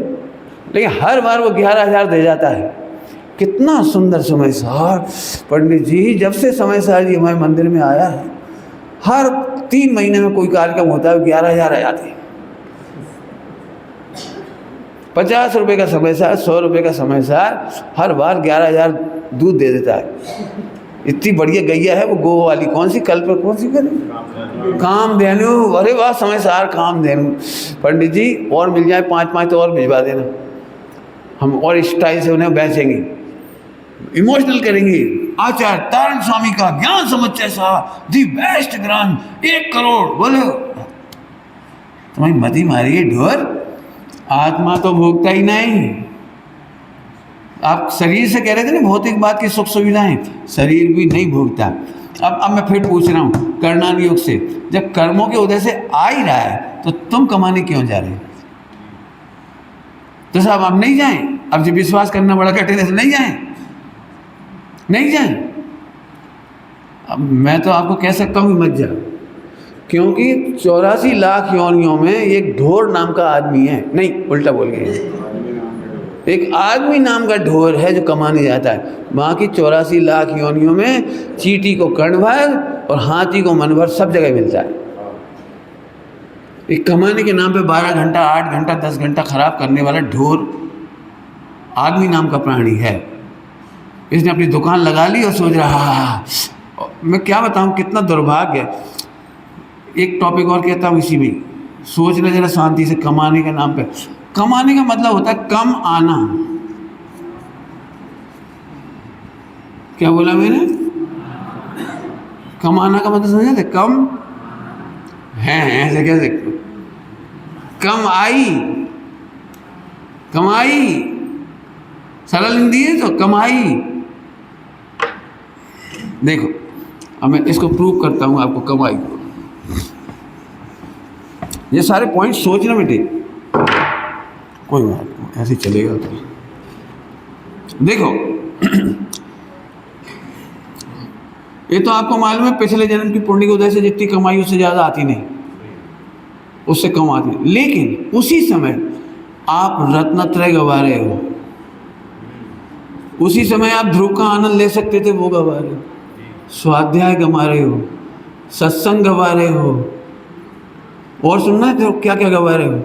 लेकिन हर बार वो 11,000 दे जाता है। कितना सुंदर समय सार पंडित जी। जब से समय सार जी हमारे मंदिर में आया है, हर 3 महीने में कोई कार्यक्रम होता है, 11,000 आ जाते हैं। 50 रुपये का समय सार, 100 रुपये का समय सार, हर बार 11,000 दूध दे देता है। इतनी बढ़िया गैया है वो गो वाली, कौन सी कल पर कौन सी करें, कामधेनु। अरे वाह समय सार कामधेनु। पंडित जी और मिल जाए 5-5 तो और भिजवा देना, हम और स्टाइल से उन्हें बेचेंगे, इमोशनल करेंगे। आचार्य तारण स्वामी का ज्ञान समुच्चय सा दी बेस्ट ग्रांड 1 करोड़ बोलो। तुम्हारी मती मारी है ढोर। आत्मा तो भोगता ही नहीं। आप शरीर से कह रहे थे ना भौतिक बात की सुख सुविधाएं, शरीर भी नहीं भोगता। अब मैं फिर पूछ रहा हूँ कर्णान योग से, जब कर्मों के उदय से आ ही रहा है तो तुम कमाने क्यों जा रहे हो? तो साहब आप नहीं जाएं, अब जब विश्वास करना बड़ा कठिन है तो नहीं जाएं। अब मैं तो आपको कह सकता हूँ कि मत जाओ, क्योंकि 84 लाख योनियों में एक ढोर नाम का आदमी है, नहीं उल्टा बोल गए, एक आदमी नाम का ढोर है जो कमाने जाता है। बाकी 84 लाख योनियों में चींटी को कण भर और हाथी को मन भर सब जगह मिलता है। एक कमाने के नाम पे 12 घंटा, 8 घंटा, 10 घंटा खराब करने वाला ढोर आदमी नाम का प्राणी है। इसने अपनी दुकान लगा ली और सोच रहा, मैं क्या बताऊं कितना दुर्भाग्य। एक टॉपिक और कहता हूँ इसी में, सोचना जरा शांति से। कमाने के नाम पे, कमाने का मतलब होता है कम आना। क्या बोला मैंने? कमाना का मतलब समझे थे? कम है, ऐसे कैसे? कम आई कमाई, सरल हिंदी है तो कमाई। देखो अब मैं इसको प्रूव करता हूँ आपको, कमाई को। ये सारे पॉइंट सोचना बेटे, कोई बात नहीं, ऐसे ही चलेगा। तो देखो ये तो आपको मालूम है, पिछले जन्म की पुण्य के उदय से जितनी कमाई उससे ज़्यादा आती नहीं, उससे कम आती नहीं। लेकिन उसी समय आप रत्नत्रय गवा रहे हो, उसी समय आप ध्रुव का आनंद ले सकते थे, वो गवा रहे हो। स्वाध्याय गवा रहे हो, सत्संग गवा रहे हो, और सुनना है तो क्या क्या गवा रहे हो।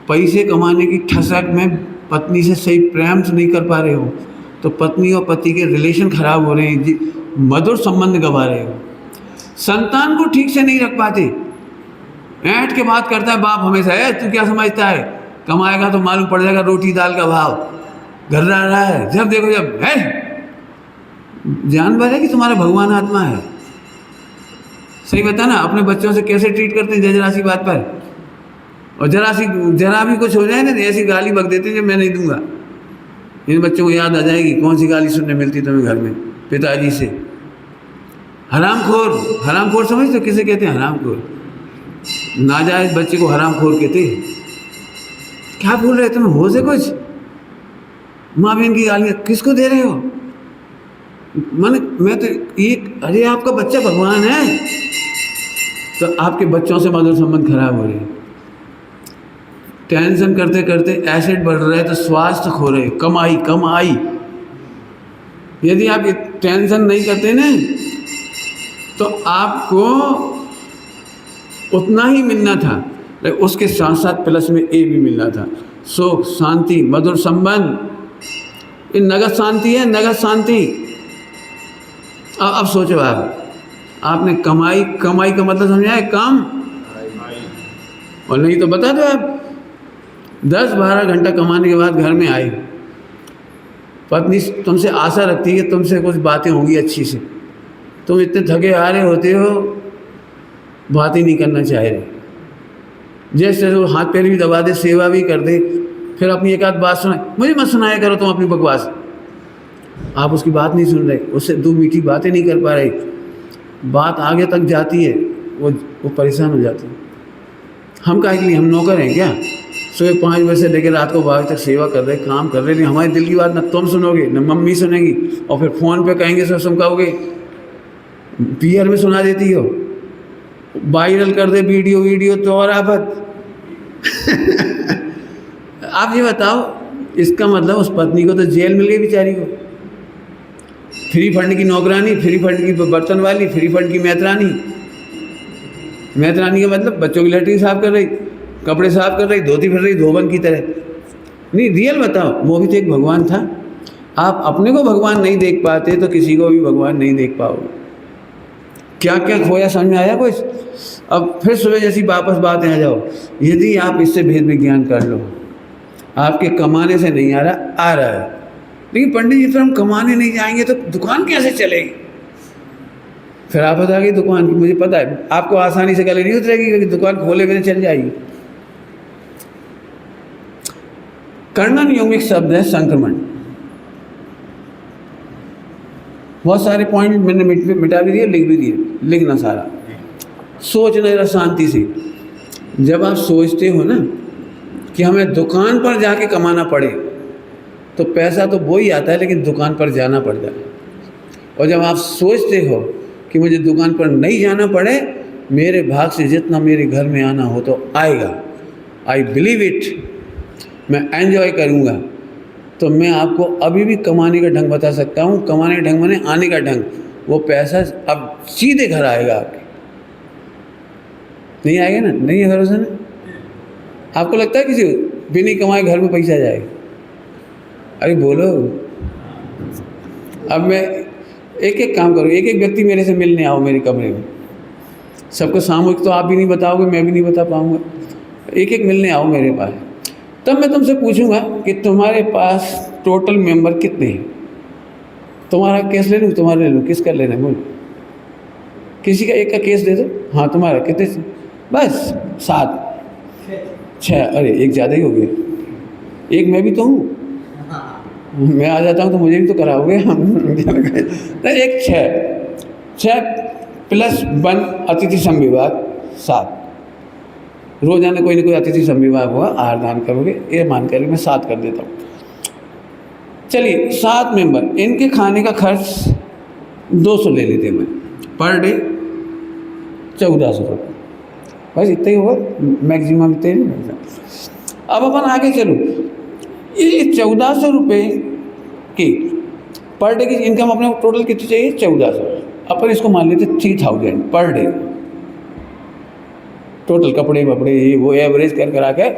पैसे कमाने की ठसक में पत्नी से सही प्रेम से नहीं कर पा रहे हो, तो पत्नी और पति के रिलेशन खराब हो रहे हैं, मधुर संबंध गवा रहे हो। संतान को ठीक से नहीं रख पाते, ऐंठ के बात करता है बाप हमेशा, है तू क्या समझता है, कमाएगा तो मालूम पड़ जाएगा रोटी दाल का भाव, घर रहा है, जब देखो जब है। जानवर है कि तुम्हारा भगवान आत्मा है? सही बता ना, अपने बच्चों से कैसे ट्रीट करते हैं जरा सी बात पर, और जरा भी कुछ हो जाए ना ऐसी गाली बक देते हैं जो मैं नहीं दूंगा। इन बच्चों को याद आ जाएगी कौन सी गाली सुनने मिलती तुम्हें घर में पिताजी से। हरामखोर, हरामखोर समझते हो किसे कहते हैं? हरामखोर, नाजायज बच्चे को हरामखोर कहते हैं। क्या बोल रहे तुम, हो से कुछ? माँ बहन की गालियाँ किसको दे रहे हो? मैं तो एक, अरे आपका बच्चा भगवान है, तो आपके बच्चों से मधुर संबंध खराब हो रहे हैं। टेंशन करते करते एसिड बढ़ रहा है तो स्वास्थ्य खो रहे, कमाई कमाई। यदि आप टेंशन नहीं करते ना तो आपको उतना ही मिलना था, लेकिन उसके साथ साथ प्लस में ए भी मिलना था। सुख, शांति, मधुर संबंध, ये नगद शांति है, नगद शांति। अब सोचो आपने कमाई का मतलब समझा है? काम। और नहीं तो बता दो, आप 10-12 घंटा कमाने के बाद घर में आए, पत्नी तुमसे आशा रखती है कि तुमसे कुछ बातें होंगी अच्छी से, तुम इतने थके हारे होते हो, बात ही नहीं करना चाह रहे, जैसे वो हाथ पैर भी दबा दे, सेवा भी कर दे, फिर अपनी एक आध बात सुनाए। मुझे मत सुनाया करो तुम अपनी बकवास, आप उसकी बात नहीं सुन रहे, उससे दो मीठी बातें नहीं कर पा रहे, बात आगे तक जाती है, वो परेशान हो जाती है। हम काहे के लिए, हम नौकर हैं क्या? सुबह 5 बजे से लेकर रात को 12 तक सेवा कर रहे, काम कर रहे, लेकिन हमारे दिल की बात ना तुम सुनोगे ना मम्मी सुनेगी, और फिर फ़ोन पे कहेंगे सब समझाओगे, पीआर में सुना देती हो, वायरल कर दे वीडियो तो और आफत। आप ये बताओ, इसका मतलब उस पत्नी को तो जेल मिल गई बेचारी को। फ्री फंड की नौकरानी, फ्री फंड की बर्तन वाली, फ्री फंड की मैतरानी। मैतरानी का मतलब बच्चों की लैट्रिन साफ कर रही, कपड़े साफ कर रही, धोती फिर रही धोबन की तरह। नहीं, रियल बताओ, वो भी तो एक भगवान था। आप अपने को भगवान नहीं देख पाते तो किसी को भी भगवान नहीं देख पाओगे। क्या क्या खोया, समझ में आया कुछ? अब फिर सुबह जैसी वापस बातें आ जाओ, यदि आप इससे भेद विज्ञान कर लो, आपके कमाने से नहीं आ रहा है, लेकिन पंडित जी फिर हम कमाने नहीं जाएंगे तो दुकान कैसे चलेगी? फिर आफत आ गई दुकान की। मुझे पता है आपको आसानी से गले नहीं उतरेगी, क्योंकि दुकान खोले बिना चल जाएगी। कर्णन यौगिक शब्द है संक्रमण। बहुत सारे पॉइंट मैंने मिटा भी दिए, लिख भी दिए, लिखना सारा। सोचना जरा शांति से। जब आप सोचते हो ना कि हमें दुकान पर जाके कमाना पड़े, तो पैसा तो वो ही आता है, लेकिन दुकान पर जाना पड़ जाए। और जब आप सोचते हो कि मुझे दुकान पर नहीं जाना पड़े, मेरे भाग से जितना मेरे घर में आना हो तो आएगा, आई बिलीव इट, मैं एंजॉय करूँगा, तो मैं आपको अभी भी कमाने का ढंग बता सकता हूँ। कमाने का ढंग माने आने का ढंग। वो पैसा अब सीधे घर आएगा आपके, नहीं आएगा ना? नहीं है भरोसा ना? आपको लगता है किसी बिना कमाए घर में पैसा जाएगा? अरे बोलो। अब मैं एक एक काम करूँ, एक एक व्यक्ति मेरे से मिलने आओ मेरे कमरे में। सबको सामूहिक तो आप भी नहीं बताओगे, मैं भी नहीं बता पाऊँगा। एक एक मिलने आओ मेरे पास, तब मैं तुमसे पूछूंगा कि तुम्हारे पास टोटल मेंबर कितने हैं। तुम्हारा केस ले लूँ, तुम्हारा ले लूँ, किसका लेना है बोलो? किसी का एक का केस दे दो। हाँ, तुम्हारा कितने? बस 7 6। अरे एक ज़्यादा ही हो गया। एक मैं भी तो हूँ, मैं आ जाता हूँ तो मुझे भी तो कराओगे। नहीं, एक 6 प्लस 1 अतिथि संविभाग 7, रोजाना कोई ना कोई अतिथि संविभाग होगा, आहार दान करोगे, ये मान कर मैं 7 कर देता हूँ। चलिए 7 मेंबर, इनके खाने का खर्च 200 ले लेते हैं, मैं पर डे 1400 रुपये, बस इतना ही होगा, मैक्सिमम इतना ही। अब अपन आगे चलो, ये 1400 रुपये की पर डे की इनकम अपने टोटल कितनी चाहिए? 1400। अपन इसको मान लेते 3000 पर डे टोटल, कपड़े वपड़े ये वो एवरेज कर करा के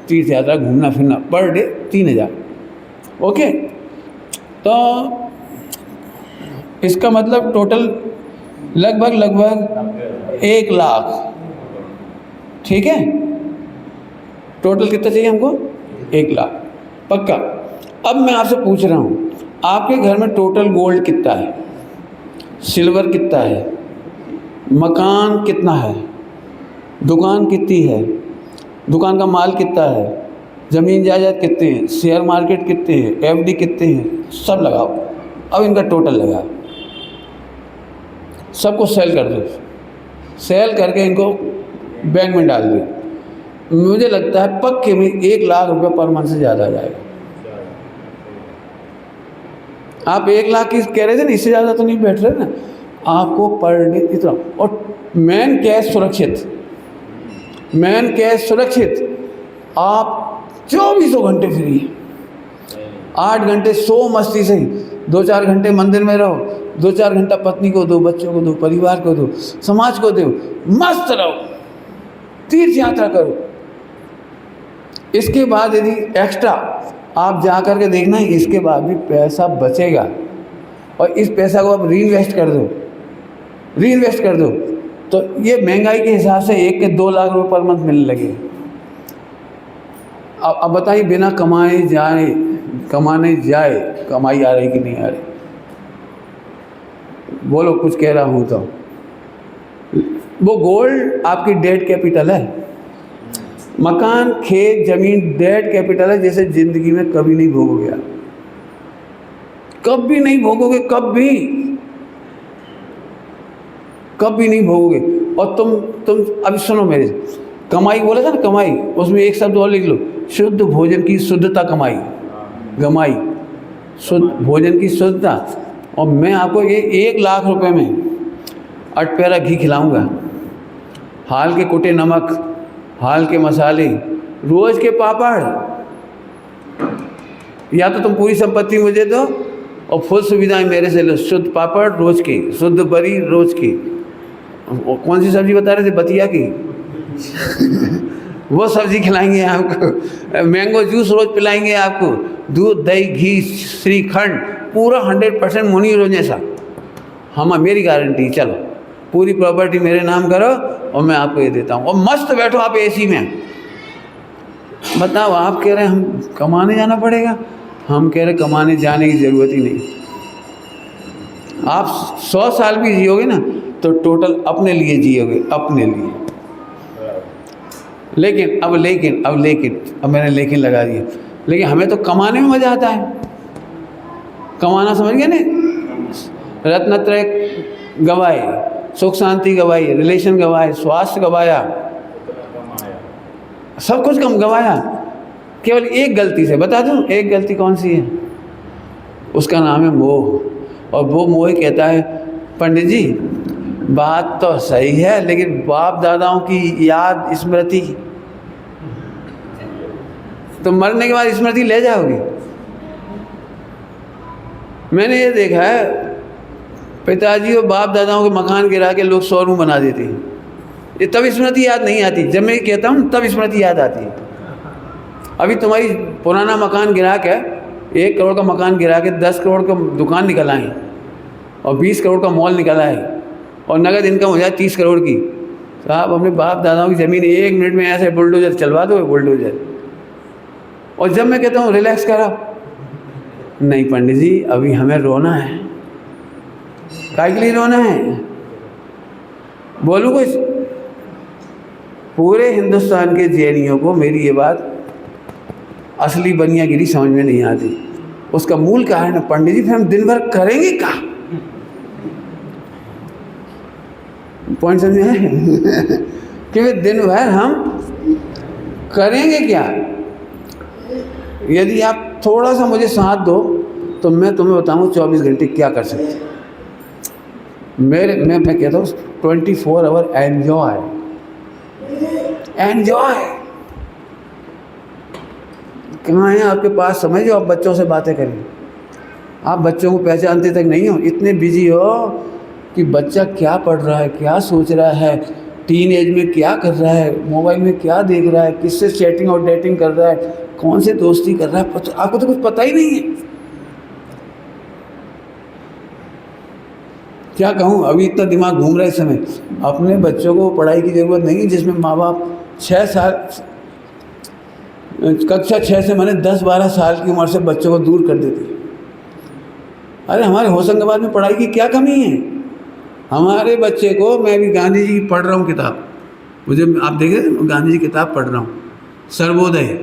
तीर्थ यात्रा घूमना फिरना पर डे 3000। ओके, तो इसका मतलब टोटल लगभग 1 लाख, ठीक है। टोटल कितना चाहिए हमको? 1 लाख पक्का। अब मैं आपसे पूछ रहा हूँ, आपके घर में टोटल गोल्ड कितना है, सिल्वर कितना है, मकान कितना है, दुकान कितनी है, दुकान का माल कितना है, ज़मीन जायदाद कितने हैं, शेयर मार्केट कितने हैं, एफडी कितने हैं, सब लगाओ। अब इनका टोटल लगाओ, सबको सेल कर दो, सेल करके इनको बैंक में डाल दो। मुझे लगता है पक्के में 1 लाख रुपये पर मंथ से ज़्यादा आ जाएगा। आप 1 लाख की कह रहे थे ना, इससे ज़्यादा तो नहीं बैठ रहे ना, आपको पर डे इतना। और मेन कैश सुरक्षित, मेन कैश सुरक्षित, आप 24 घंटे फ्री, 8 घंटे सो मस्ती से, 2-4 घंटे मंदिर में रहो, 2-4 घंटा पत्नी को दो, बच्चों को दो, परिवार को दो, समाज को दो, मस्त रहो, तीर्थ यात्रा करो। इसके बाद यदि एक्स्ट्रा आप जा कर के देखना है, इसके बाद भी पैसा बचेगा और इस पैसा को आप रीइन्वेस्ट कर दो, रीइन्वेस्ट कर दो, तो ये महंगाई के हिसाब से 1 के 2 लाख रुपये पर मंथ मिलने लगे। अब बताइए, बिना कमाए जाए, कमाने जाए, कमाई आ रही कि नहीं आ रही? बोलो, कुछ कह रहा हूँ तो। वो गोल्ड आपकी डेट कैपिटल है, मकान खेत जमीन डेट कैपिटल है, जैसे जिंदगी में कभी नहीं भोगोगे आप, कभी नहीं भोगोगे, कभी नहीं भोगोगे। और तुम अभी सुनो मेरे, कमाई बोला था ना, कमाई, उसमें एक शब्द और लिख लो, शुद्ध भोजन की शुद्धता कमाई, कमाई शुद्ध भोजन की शुद्धता। और मैं आपको ये 1 लाख रुपए में 8 प्यारा घी खिलाऊंगा, हाल के कुटे नमक, हाल के मसाले, रोज के पापड़, या तो तुम पूरी संपत्ति मुझे दो और फुल सुविधाएं मेरे से लो, शुद्ध पापड़ रोज की, शुद्ध बरी रोज की। कौन सी सब्जी बता रहे थे? बतिया की वो सब्जी खिलाएंगे आपको, मैंगो जूस रोज पिलाएंगे आपको, दूध दही घी श्रीखंड पूरा 100% मुनि रोज जैसा। हम, मेरी गारंटी, चलो पूरी प्रॉपर्टी मेरे नाम करो और मैं आपको ये देता हूँ, और मस्त बैठो आप एसी में। बताओ, आप कह रहे हैं हम कमाने जाना पड़ेगा, हम कह रहे कमाने जाने की ज़रूरत ही नहीं। आप 100 साल भी जियोगे ना तो टोटल अपने लिए जियोगे, अपने लिए। लेकिन अब मैंने लेकिन लगा दिया, लेकिन हमें तो कमाने में मज़ा आता है। कमाना समझ गए ना, रत्नत्रय गवाए, सुख शांति गवाई, रिलेशन गवाए, स्वास्थ्य गवाया, सब कुछ कम गवाया, केवल एक गलती से। बता दूं एक गलती कौन सी है? उसका नाम है मोह। और वो मोह कहता है, पंडित जी बात तो सही है, लेकिन बाप दादाओं की याद स्मृति, तो मरने के बाद स्मृति ले जाओगे। मैंने ये देखा है, पिताजी और बाप दादाओं के मकान गिरा के लोग शोरूम बना देते हैं, ये तब स्मृति याद नहीं आती। जब मैं कहता हूँ तब स्मृति याद आती है। अभी तुम्हारी पुराना मकान गिरा के, 1 करोड़ का मकान गिरा के 10 करोड़ का दुकान निकल आए और 20 करोड़ का मॉल निकल आए और नगद इनकम हो जाए 30 करोड़ की। साहब अपने बाप दादाओं की ज़मीन 1 मिनट में ऐसे बुलडोजर चलवा दो, बुलडोजर। और जब मैं कहता हूँ रिलैक्स करो, नहीं पंडित जी अभी हमें रोना है। काहे के लिए रोना है? बोलूँ कुछ? पूरे हिंदुस्तान के जैनियों को मेरी ये बात असली बनियागिरी समझ में नहीं आती। उसका मूल क्या है ना पंडित जी, फिर हम दिन भर करेंगे क्या? पॉइंट समझ में कि दिन भर हम करेंगे क्या? यदि आप थोड़ा सा मुझे साथ दो तो मैं तुम्हें बताऊँ 24 घंटे क्या कर सकते। मैं कहता हूँ 24 आवर एन्जॉय। कहाँ है आपके पास समय जो आप बच्चों से बातें करें? आप बच्चों को पहचानते तक नहीं हो, इतने बिजी हो कि बच्चा क्या पढ़ रहा है, क्या सोच रहा है, टीन एज में क्या कर रहा है, मोबाइल में क्या देख रहा है, किससे चैटिंग और डेटिंग कर रहा है, कौन से दोस्ती कर रहा है, आपको तो कुछ पता ही नहीं है। क्या कहूँ, अभी इतना दिमाग घूम रहा है इस समय। अपने बच्चों को पढ़ाई की ज़रूरत नहीं है, जिसमें माँ बाप 6 साल कक्षा 6 से मैंने 10-12 साल की उम्र से बच्चों को दूर कर देते। अरे हमारे होशंगाबाद में पढ़ाई की क्या कमी है? हमारे बच्चे को, मैं भी गांधी जी की पढ़ रहा हूँ किताब, मुझे आप देखे गांधी जी किताब पढ़ रहा हूँ, सर्वोदय।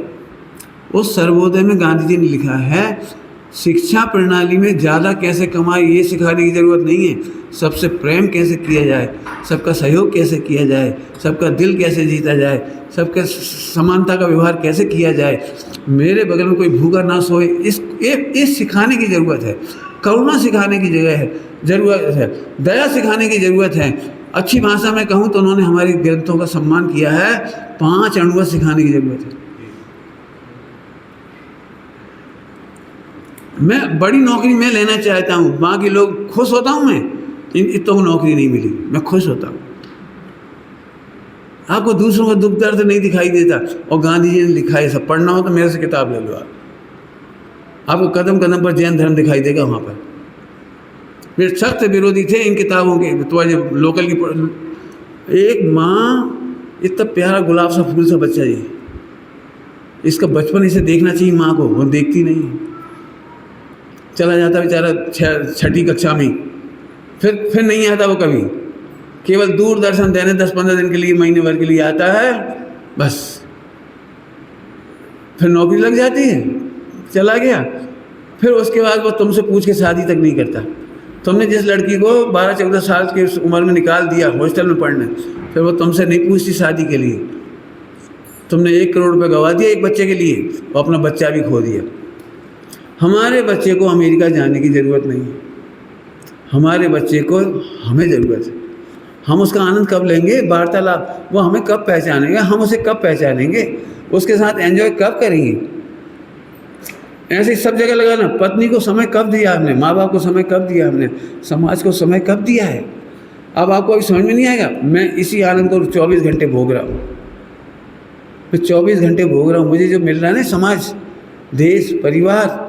उस सर्वोदय में गांधी जी ने लिखा है शिक्षा प्रणाली में ज़्यादा कैसे कमाए ये सिखाने की ज़रूरत नहीं है, सबसे प्रेम कैसे किया जाए, सबका सहयोग कैसे किया जाए, सबका दिल कैसे जीता जाए, सबके समानता का व्यवहार कैसे किया जाए, मेरे बगल में कोई भूखा ना सोए, इस सिखाने की ज़रूरत है। करुणा सिखाने की ज़रूरत है, दया सिखाने की ज़रूरत है। अच्छी भाषा में कहूँ तो उन्होंने हमारे ग्रंथों का सम्मान किया है, 5 अणुवत सिखाने की ज़रूरत है। मैं बड़ी नौकरी मैं लेना चाहता हूँ, बाकी लोग खुश होता हूँ मैं, इतनों को नौकरी नहीं मिली, मैं खुश होता हूँ। आपको दूसरों का दुख दर्द नहीं दिखाई देता। और गांधी जी ने लिखा है, सब पढ़ना हो तो मेरे से किताब ले लो आप, आपको कदम कदम पर जैन धर्म दिखाई देगा वहाँ पर। मेरे सख्त विरोधी थे इन किताबों के, तो लोकल की। एक माँ, इतना प्यारा गुलाब सा फूल सा बच्चा, ये इसका बचपन इसे देखना चाहिए माँ को, वो देखती नहीं, चला जाता बेचारा 6ठी कक्षा में, फिर नहीं आता वो कभी, केवल दूरदर्शन देने 10-15 दिन के लिए, महीने भर के लिए आता है बस, फिर नौकरी लग जाती है, चला गया। फिर उसके बाद वो तुमसे पूछ के शादी तक नहीं करता। तुमने जिस लड़की को 12-14 साल की उम्र में निकाल दिया हॉस्टल में पढ़ने, फिर वो तुमसे नहीं पूछती शादी के लिए। तुमने 1 करोड़ रुपये गंवा दिया एक बच्चे के लिए, और अपना बच्चा भी खो दिया। हमारे बच्चे को अमेरिका जाने की ज़रूरत नहीं है, हमारे बच्चे को हमें ज़रूरत है। हम उसका आनंद कब लेंगे? वार्तालाप। वो हमें कब पहचानेगा, हम उसे कब पहचानेंगे, उसके साथ एंजॉय कब करेंगे? ऐसे सब जगह लगाना। पत्नी को समय कब दिया हमने, माँ बाप को समय कब दिया हमने, समाज को समय कब दिया है? अब आपको अभी समझ में नहीं आएगा। मैं इसी आनंद को 24 घंटे भोग रहा हूँ, मैं 24 घंटे भोग रहा हूँ। मुझे जो मिल रहा है ना, समाज, देश, परिवार,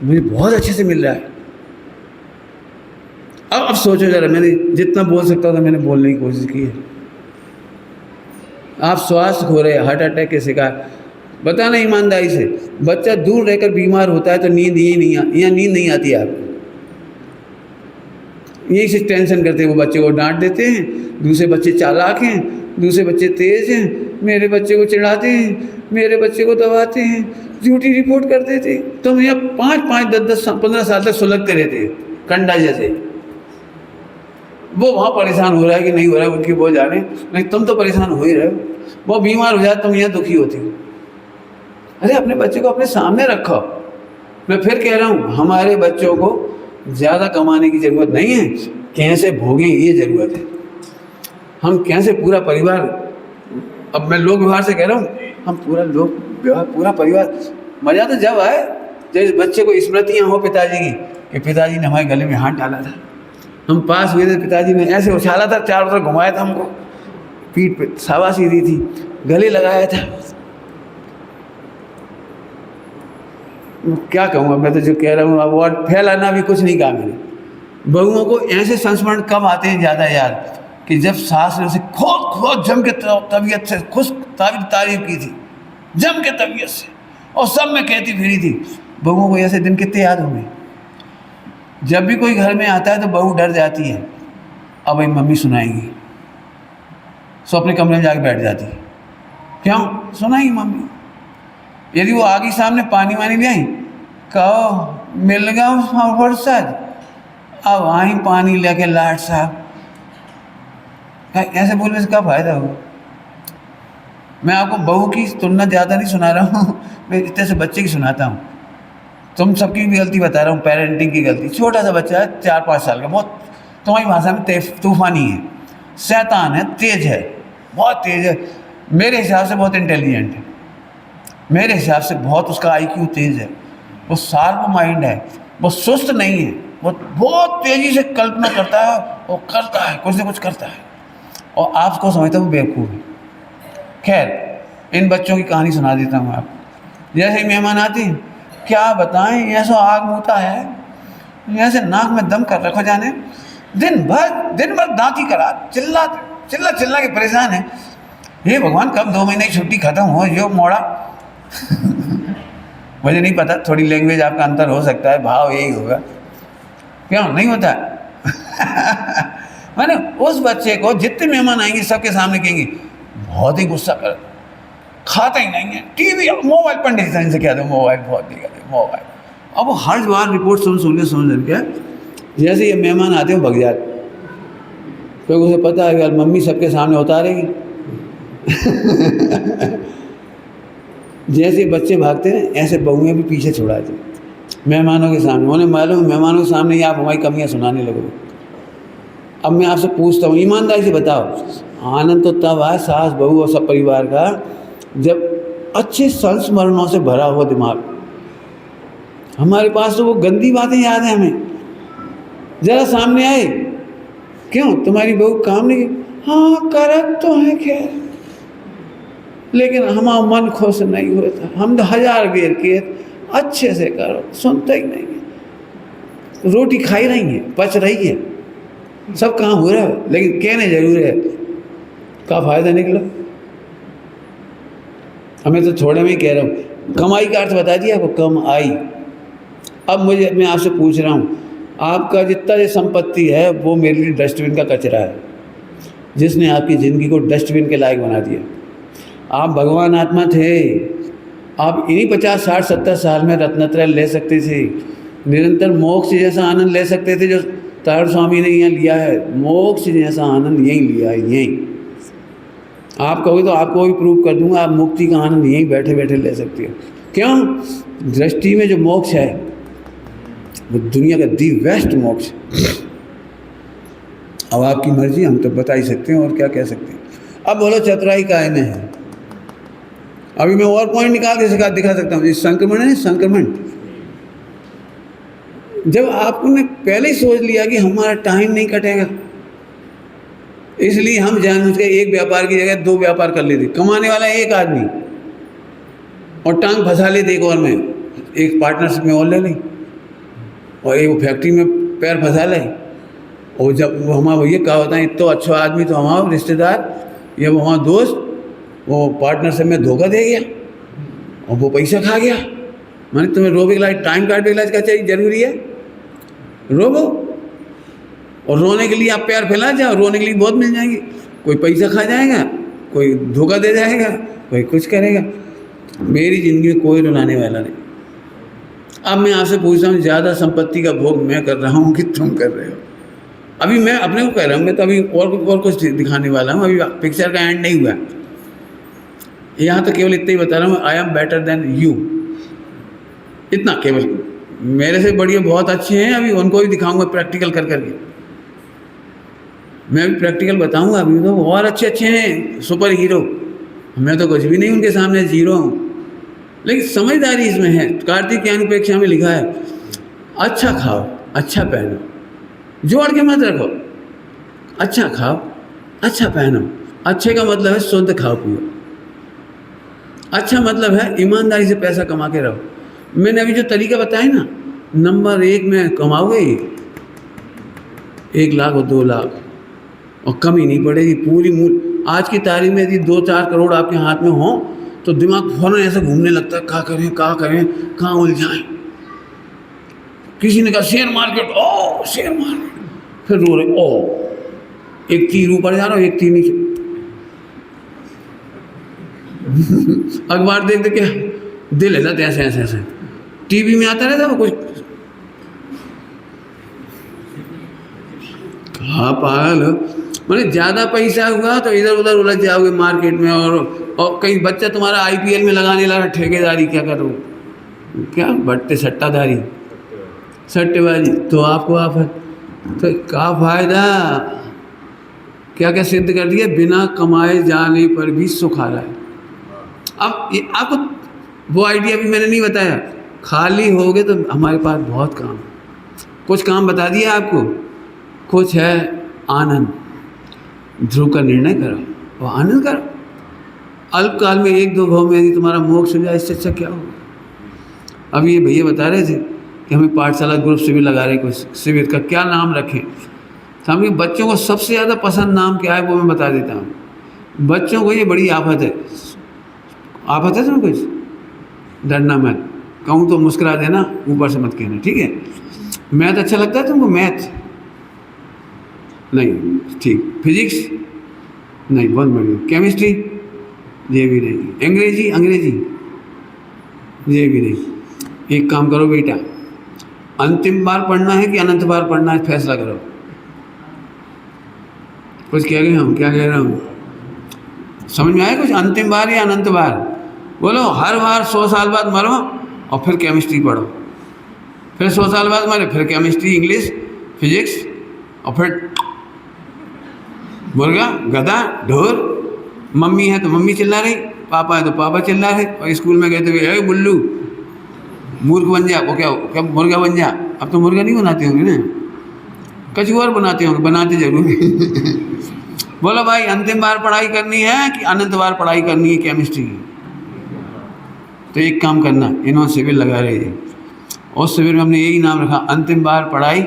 मुझे बहुत अच्छे से मिल रहा है। अब सोचो जरा, मैंने जितना बोल सकता था मैंने बोलने की कोशिश की है। आप स्वास्थ्य खो रहे हैं, हार्ट अटैक के शिकार। बताना ईमानदारी से, बच्चा दूर रहकर बीमार होता है तो नींद नींद नहीं आती है आपको, यही से टेंशन करते हैं। वो बच्चे को डांट देते हैं, दूसरे बच्चे चालाक हैं, दूसरे बच्चे तेज़ हैं, मेरे बच्चे को चिढ़ाते हैं, मेरे बच्चे को दबाते हैं, झूठी रिपोर्ट कर देते। तो हम यहाँ 5-5, 10-10, 15 साल तक सुलगते रहते हैं कंडा जैसे। वो वहाँ परेशान हो रहा है कि नहीं हो रहा है, उनकी वो जाने, नहीं तुम तो परेशान हो ही रहे हो। वो बीमार हो जाए, तुम यहाँ दुखी होती हो। अरे अपने बच्चे को अपने सामने रखो। मैं फिर कह रहा हूँ, हमारे बच्चों को ज़्यादा कमाने की ज़रूरत नहीं है, कैसे भोगें ये ज़रूरत है। हम कैसे पूरा परिवार, अब मैं लोक व्यवहार से कह रहा हूँ, हम पूरा लोक व्यवहार, पूरा परिवार। मज़ा तो जब आए जब बच्चे को स्मृतियाँ हो पिताजी की, कि पिताजी ने हमारे गले में हाथ डाला था, हम पास हुए थे, पिताजी ने ऐसे उछाला था, चारों तरफ घुमाया था हमको, पीठ पे शाबाशी दी थी, गले लगाया था। क्या कहूँगा, मैं तो जो कह रहा हूँ अब, और फैलाना भी कुछ नहीं कहा मैंने। बहुओं को ऐसे संस्मरण कब आते हैं ज़्यादा याद, कि जब सास ने उसे खोद जम के तबीयत से खुश तारीफ की थी, जम के तबीयत से, और सब में कहती फिरी थी। बहुओं को ऐसे दिन कितने याद होंगे। जब भी कोई घर में आता है तो बहू डर जाती है, अब भाई मम्मी सुनाएंगी, सो अपने कमरे में जाके बैठ जाती है। क्यों? सुनाएंगी मम्मी। यदि वो आगे सामने पानी वानी ले आई, कहो मिल गया फुर्सत, अब आई पानी लेके लाट साहब, ऐसे बोलने से क्या फ़ायदा होगा। मैं आपको बहू की तुलना ज़्यादा नहीं सुना रहा हूँ, मैं इतने से बच्चे की सुनाता हूँ। तुम सबकी भी गलती बता रहा हूँ, पेरेंटिंग की गलती। छोटा सा बच्चा है 4-5 साल का, बहुत तुम्हारी भाषा में तूफानी है, शैतान है, तेज है, बहुत तेज है, मेरे हिसाब से बहुत इंटेलिजेंट है, मेरे हिसाब से बहुत उसका IQ तेज है, वो शार्प माइंड है, वो सुस्त नहीं है, वो बहुत तेज़ी से कल्पना करता है, वो करता है, कुछ न कुछ करता है, और आपको समझता है वो बेवकूफ़ है। खैर, इन बच्चों की कहानी सुना देता हूँ आप। जैसे ही मेहमान आते हैं, क्या बताएं, ऐसा आग मुता है, ऐसे नाक में दम कर रखा जाने, दिन भर दांती करा, चिल्ला के परेशान है। हे भगवान, कब 2 महीने की छुट्टी खत्म हो, जो मोड़ा। मुझे नहीं पता, थोड़ी लैंग्वेज आपका अंतर हो सकता है, भाव यही होगा, क्यों नहीं होता। मैंने उस बच्चे को जितने मेहमान आएंगे सबके सामने कहेंगे, बहुत ही गुस्सा कर, खाता ही नहीं है, टीवी मोबाइल, पंडित से क्या दो, मोबाइल बहुत दिखा दे, मोबाइल। अब वो हर बार रिपोर्ट सुन के जैसे ये मेहमान आते हो भग जाते, क्योंकि उसे पता है यार मम्मी सबके सामने उतारेगी। जैसे बच्चे भागते हैं ऐसे बहुएं भी पीछे छुड़ाते मेहमानों के सामने। उन्हें मालूम मेहमानों के सामने ही आप हमारी कमियां सुनाने लगोगे। अब मैं आपसे पूछता हूँ, ईमानदारी से बताओ, आनंद तो तब आए सास बहू और सब परिवार का जब अच्छे संस्मरणों से भरा हुआ दिमाग। हमारे पास तो वो गंदी बातें याद हैं हमें, जरा सामने आए, क्यों तुम्हारी बहू काम नहीं, हाँ करत तो है खैर, लेकिन हमारा मन खुश नहीं होता, हम तो 1000 बेर के अच्छे से करो, सुनते ही नहीं है। रोटी खाई रही है, पच रही है, सब काम हो रहा है, लेकिन कहने जरूर है, का फायदा निकला। हमें तो छोड़े में ही कह रहा हूँ, कमाई का अर्थ बता दिया आपको, कम आई। अब मैं आपसे पूछ रहा हूँ, आपका जितना ये संपत्ति है वो मेरे लिए डस्टबिन का कचरा है, जिसने आपकी ज़िंदगी को डस्टबिन के लायक बना दिया। आप भगवान आत्मा थे, आप इन्हीं 50, 60, 70 साल में रत्नत्रय ले सकते थे, निरंतर मोक्ष जैसा आनंद ले सकते थे जो तारू स्वामी ने यहाँ लिया है। मोक्ष जैसा आनंद यहीं लिया है, यहीं। आप कहोगे तो आपको भी प्रूव कर दूंगा, आप मुक्ति का आनंद यहीं बैठे बैठे ले सकते हो। क्यों? दृष्टि में जो मोक्ष है वो दुनिया का दी बेस्ट मोक्ष। अब आपकी मर्जी, हम तो बता ही सकते हैं और क्या कह सकते हैं। अब बोलो चतुराई काय में है। अभी मैं और पॉइंट निकाल के दिखा सकता हूँ। इस संक्रमण है, संक्रमण जब आपने पहले ही सोच लिया कि हमारा टाइम नहीं कटेगा, इसलिए हम जानबूझ के एक व्यापार की जगह 2 व्यापार कर लेते। कमाने वाला एक आदमी और टांग फंसा लेते एक और में, एक पार्टनरशिप में और ले ली, और एक फैक्ट्री में पैर फंसा ले। और जब वो हमारा भैया क्या होता है, तो अच्छा आदमी तो हमारा रिश्तेदार या वो हमारा दोस्त वो पार्टनरशिप में धोखा दे गया और वो पैसा खा गया। माने तुम्हें रोबे के इलाज, टाइम कार्ड पे इलाज का चाहिए, जरूरी है, रोबो। और रोने के लिए आप पैर फैला जाओ, रोने के लिए बहुत मिल जाएंगे। कोई पैसा खा जाएगा, कोई धोखा दे जाएगा, कोई कुछ करेगा। मेरी ज़िंदगी में कोई रुलाने वाला नहीं। अब मैं आपसे पूछ रहा हूँ, ज़्यादा संपत्ति का भोग मैं कर रहा हूँ कि तुम कर रहे हो? अभी मैं अपने को कह रहा हूँ, मैं तो अभी और कुछ दिखाने वाला हूँ। अभी पिक्चर का एंड नहीं हुआ, यहाँ तो केवल इतना ही बता रहा हूँ, I am better than you, इतना केवल। मेरे से बढ़िया बहुत अच्छे हैं, अभी उनको भी दिखाऊंगा प्रैक्टिकल कर करके। मैं भी प्रैक्टिकल बताऊंगा, अभी तो और अच्छे हैं, सुपर हीरो। मैं तो कुछ भी नहीं उनके सामने, जीरो हूँ। लेकिन समझदारी इसमें है। कार्तिक की अनुपेक्षा में लिखा है, अच्छा खाओ, अच्छा पहनो, जोड़ के मत रखो। अच्छा खाओ, अच्छा पहनो। अच्छे का मतलब है शुद्ध खाओ पियो। अच्छा मतलब है ईमानदारी से पैसा कमा के रहो। मैंने अभी जो तरीका बताया ना, नंबर 1 में कमाओगे 1 लाख और 2 लाख और कमी नहीं पड़ेगी। पूरी मूल आज की तारीख में यदि 2-4 करोड़ आपके हाथ में हो तो दिमाग फौरन ऐसे घूमने लगता है, क्या करें, कहाँ उलझाएं। किसी ने कहा शेयर मार्केट, ओ शेयर मार्केट, फिर रो रहे, ओ एक तीर ऊपर जा रहा हो, एक तीर नीचे। अखबार देख के दिल है ना ऐसे ऐसे ऐसे, टीवी में आता रहता वो कुछ। हाँ पागल हो, मतलब ज़्यादा पैसा हुआ तो इधर उधर उलझ जाओगे मार्केट में, और कहीं बच्चा तुम्हारा IPL में लगाने लगा ठेकेदारी, क्या करो, क्या बट्टे सट्टाधारी, सट्टेबाजी, तो आपको आफत, तो क्या फायदा। क्या क्या सिद्ध कर दिया, बिना कमाए जाने पर भी सुख आ रहा है। अब ये आपको वो आइडिया भी मैंने नहीं बताया, खाली हो गए तो हमारे पास बहुत काम, कुछ काम बता दिया आपको, कुछ है आनंद। ध्रुव का निर्णय करो, वो आनंद करो। अल्पकाल में 1-2 भाव में यदि तुम्हारा मोक्ष हो जाए, इससे अच्छा क्या होगा। अब ये भैया बता रहे थे कि हमें पाठशाला ग्रुप शिविर लगा रहे, कुछ शिविर का क्या नाम रखें। तो हमें बच्चों को सबसे ज़्यादा पसंद नाम क्या है वो मैं बता देता हूँ। बच्चों को ये बड़ी आफत है, आफत है तुम्हें कुछ, डरना मत, कहूँ तो मुस्कुरा देना, ऊपर से मत कहना, ठीक है। मैथ अच्छा लगता है तुमको, मैथ नहीं, ठीक, फिजिक्स नहीं, बहुत बढ़िया, केमिस्ट्री ये भी नहीं, अंग्रेजी ये भी नहीं। एक काम करो बेटा, अंतिम बार पढ़ना है कि अनंत बार पढ़ना है, फैसला करो। कुछ कह गए हम, क्या कह रहा हूँ, समझ में आया कुछ, अंतिम बार या अनंत बार। बोलो, हर बार 100 साल बाद मरो और फिर केमिस्ट्री पढ़ो, फिर 100 साल बाद मरे, फिर केमिस्ट्री, इंग्लिश, फिजिक्स, और फिर मुर्गा, गधा, ढोर। मम्मी है तो मम्मी चिल्ला रही, पापा है तो पापा चिल्ला रहे, और स्कूल में गए तो ए बुल्लू मूर्ख बन जा, वो क्या मुर्गा बन जा। अब तो मुर्गा नहीं बनाते होंगे ना, कछुआ बनाते होंगे, बनाते जरूर। बोलो भाई, अंतिम बार पढ़ाई करनी है कि अनंत बार पढ़ाई करनी है केमिस्ट्री की। तो एक काम करना, इन्होंने शिविर लगा रहे हैं, उस शिविर में हमने यही नाम रखा, अंतिम बार पढ़ाई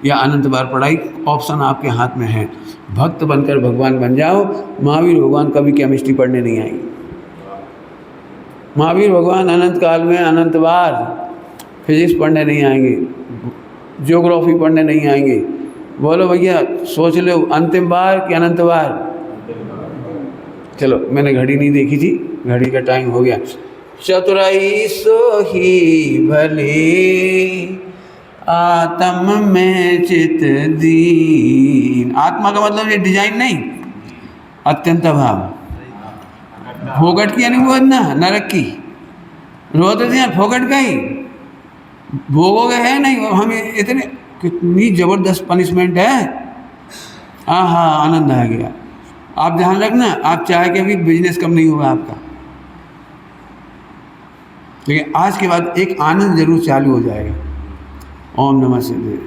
या अनंत बार पढ़ाई, ऑप्शन आपके हाथ में है। भक्त बनकर भगवान बन जाओ। महावीर भगवान कभी केमिस्ट्री पढ़ने नहीं आएंगे, महावीर भगवान अनंत काल में अनंत बार फिजिक्स पढ़ने नहीं आएंगे, ज्योग्राफी पढ़ने नहीं आएंगे। बोलो भैया, सोच लो, अंतिम बार कि अनंत बार। चलो, मैंने घड़ी नहीं देखी थी, घड़ी का टाइम हो गया। चतुराई सो ही भले, आत्म में चित दीन। आत्मा का मतलब ये डिजाइन नहीं, अत्यंत भाव। फोगट की अनुभव ना, नरक की रोते थे फोगट का ही भोगोगे, है नहीं। हमें इतने, कितनी ज़बरदस्त पनिशमेंट है, हाँ आनंद आ गया। आप ध्यान रखना, आप चाहे कि अभी बिजनेस कम नहीं होगा आपका, लेकिन आज के बाद एक आनंद जरूर चालू हो जाएगा। ओम नमः शिवाय।